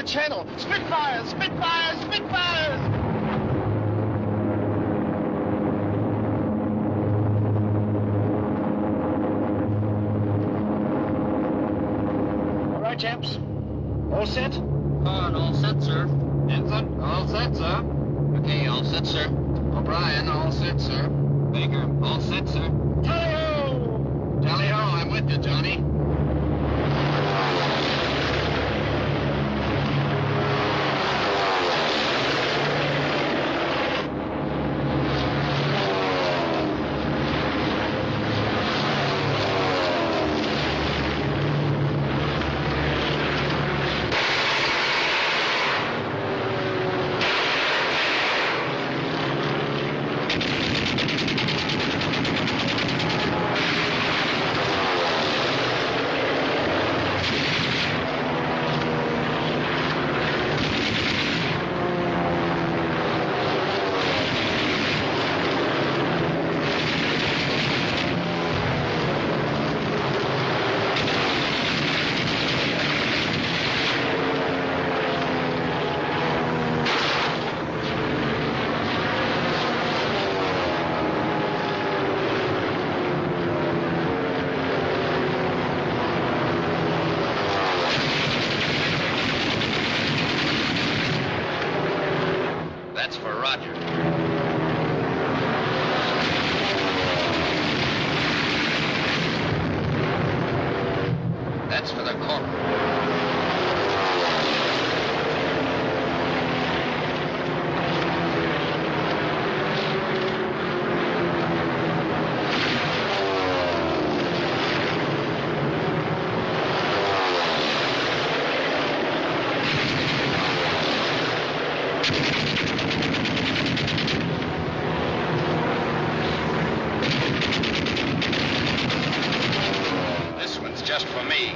S5: Channel. Spitfires! Spitfires! Spitfires! All right, chaps. All set?
S1: On, all set, sir. Ensign, all set, sir. Okay, all set, sir. O'Brien, all set, sir. Baker, all set, sir.
S5: Tally-ho!
S1: Tally-ho, I'm with you, Johnny.
S3: That's for Roger. That's for the corporal. This one's just for me.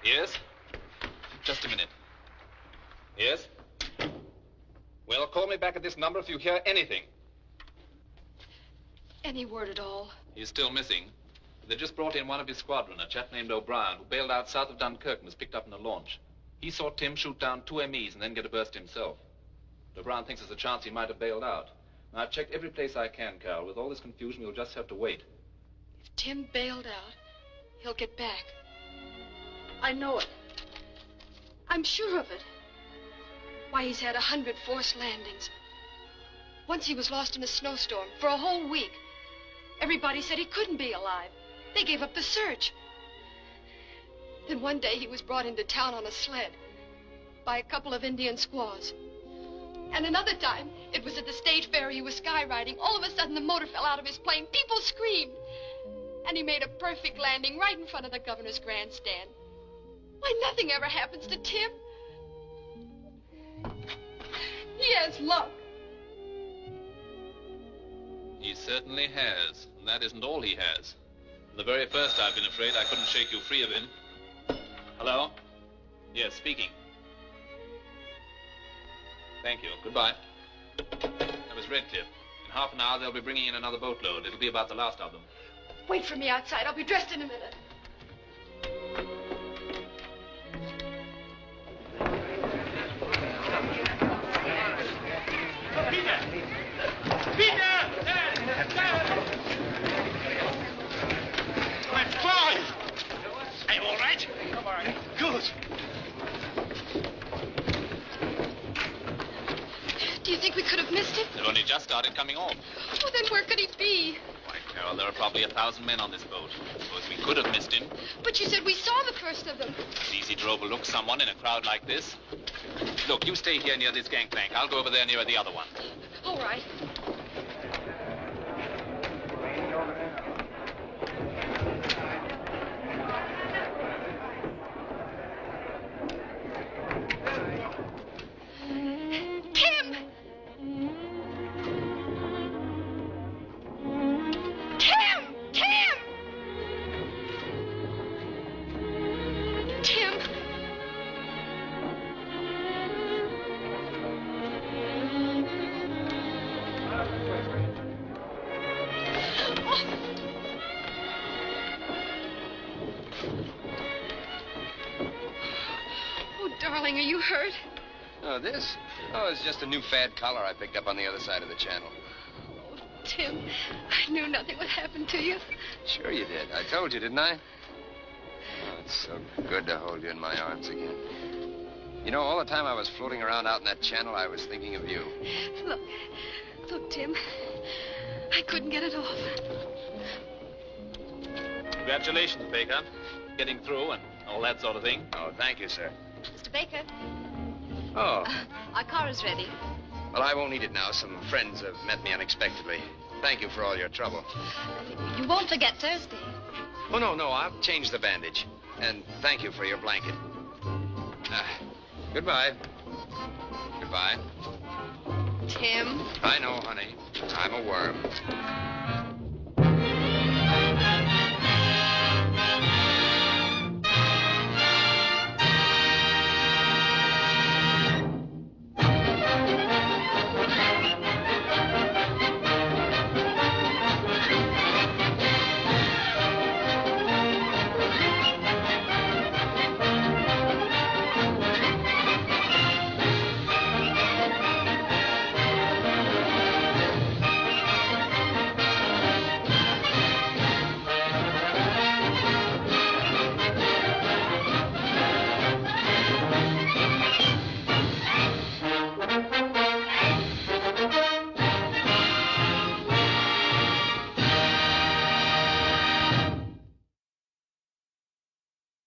S3: Yes? Just a minute. Yes? Well, call me back at this number if you hear anything.
S11: Any word at all?
S17: He's still missing. They just brought in one of his squadron, a chap named O'Brien, who bailed out south of Dunkirk and was picked up in a launch. He saw Tim shoot down 2 MEs and then get a burst himself. But O'Brien thinks there's a chance he might have bailed out. Now, I've checked every place I can, Carol. With all this confusion, we'll just have to wait.
S11: If Tim bailed out, he'll get back. I know it. I'm sure of it. Why, he's had 100 forced landings. Once he was lost in a snowstorm for a whole week. Everybody said he couldn't be alive. They gave up the search. Then one day he was brought into town on a sled. by a couple of Indian squaws. And another time, it was at the state fair he was skywriting. All of a sudden, the motor fell out of his plane. People screamed. And he made a perfect landing right in front of the governor's grandstand. Why, nothing ever happens to Tim. He has luck.
S17: He certainly has. And that isn't all he has. From the very first, I've been afraid I couldn't shake you free of him. Hello? Yes, speaking. Thank you. Goodbye. That was Redcliffe. In half an hour, they'll be bringing in another boatload. It'll be about the last of them.
S11: Wait for me outside. I'll be dressed in a minute.
S5: Peter! Peter! I'm fine! Are you all right? I'm all right. Good.
S11: Do you think we could have missed him?
S17: They've only just started coming off.
S11: Oh, then where could he be?
S17: Why, Carol, there are probably 1,000 men on this boat. Suppose we could have missed him.
S11: But you said we saw the first of them.
S17: It's easy to overlook someone in a crowd like this. Look, you stay here near this gangplank. I'll go over there near the other one.
S11: All right. Tim! Tim! Tim! Tim! Oh, darling, are you hurt?
S3: Oh, this? Oh, it's just a new fad collar I picked up on the other side of the channel.
S11: Tim, I knew nothing would happen to you.
S3: Sure you did. I told you, didn't I? Oh, it's so good to hold you in my arms again. You know, all the time I was floating around out in that channel, I was thinking of you.
S11: Look, Tim, I couldn't get it off.
S17: Congratulations, Baker. Getting through and all that sort of thing.
S3: Oh, thank you, sir.
S4: Mr. Baker,
S3: Oh,
S4: our car is ready.
S3: well, I won't need it now. Some friends have met me unexpectedly. Thank you for all your trouble.
S4: You won't forget Thursday.
S3: Oh, no, I'll change the bandage. And thank you for your blanket. Goodbye. Goodbye.
S11: Tim?
S3: I know, honey. I'm a worm.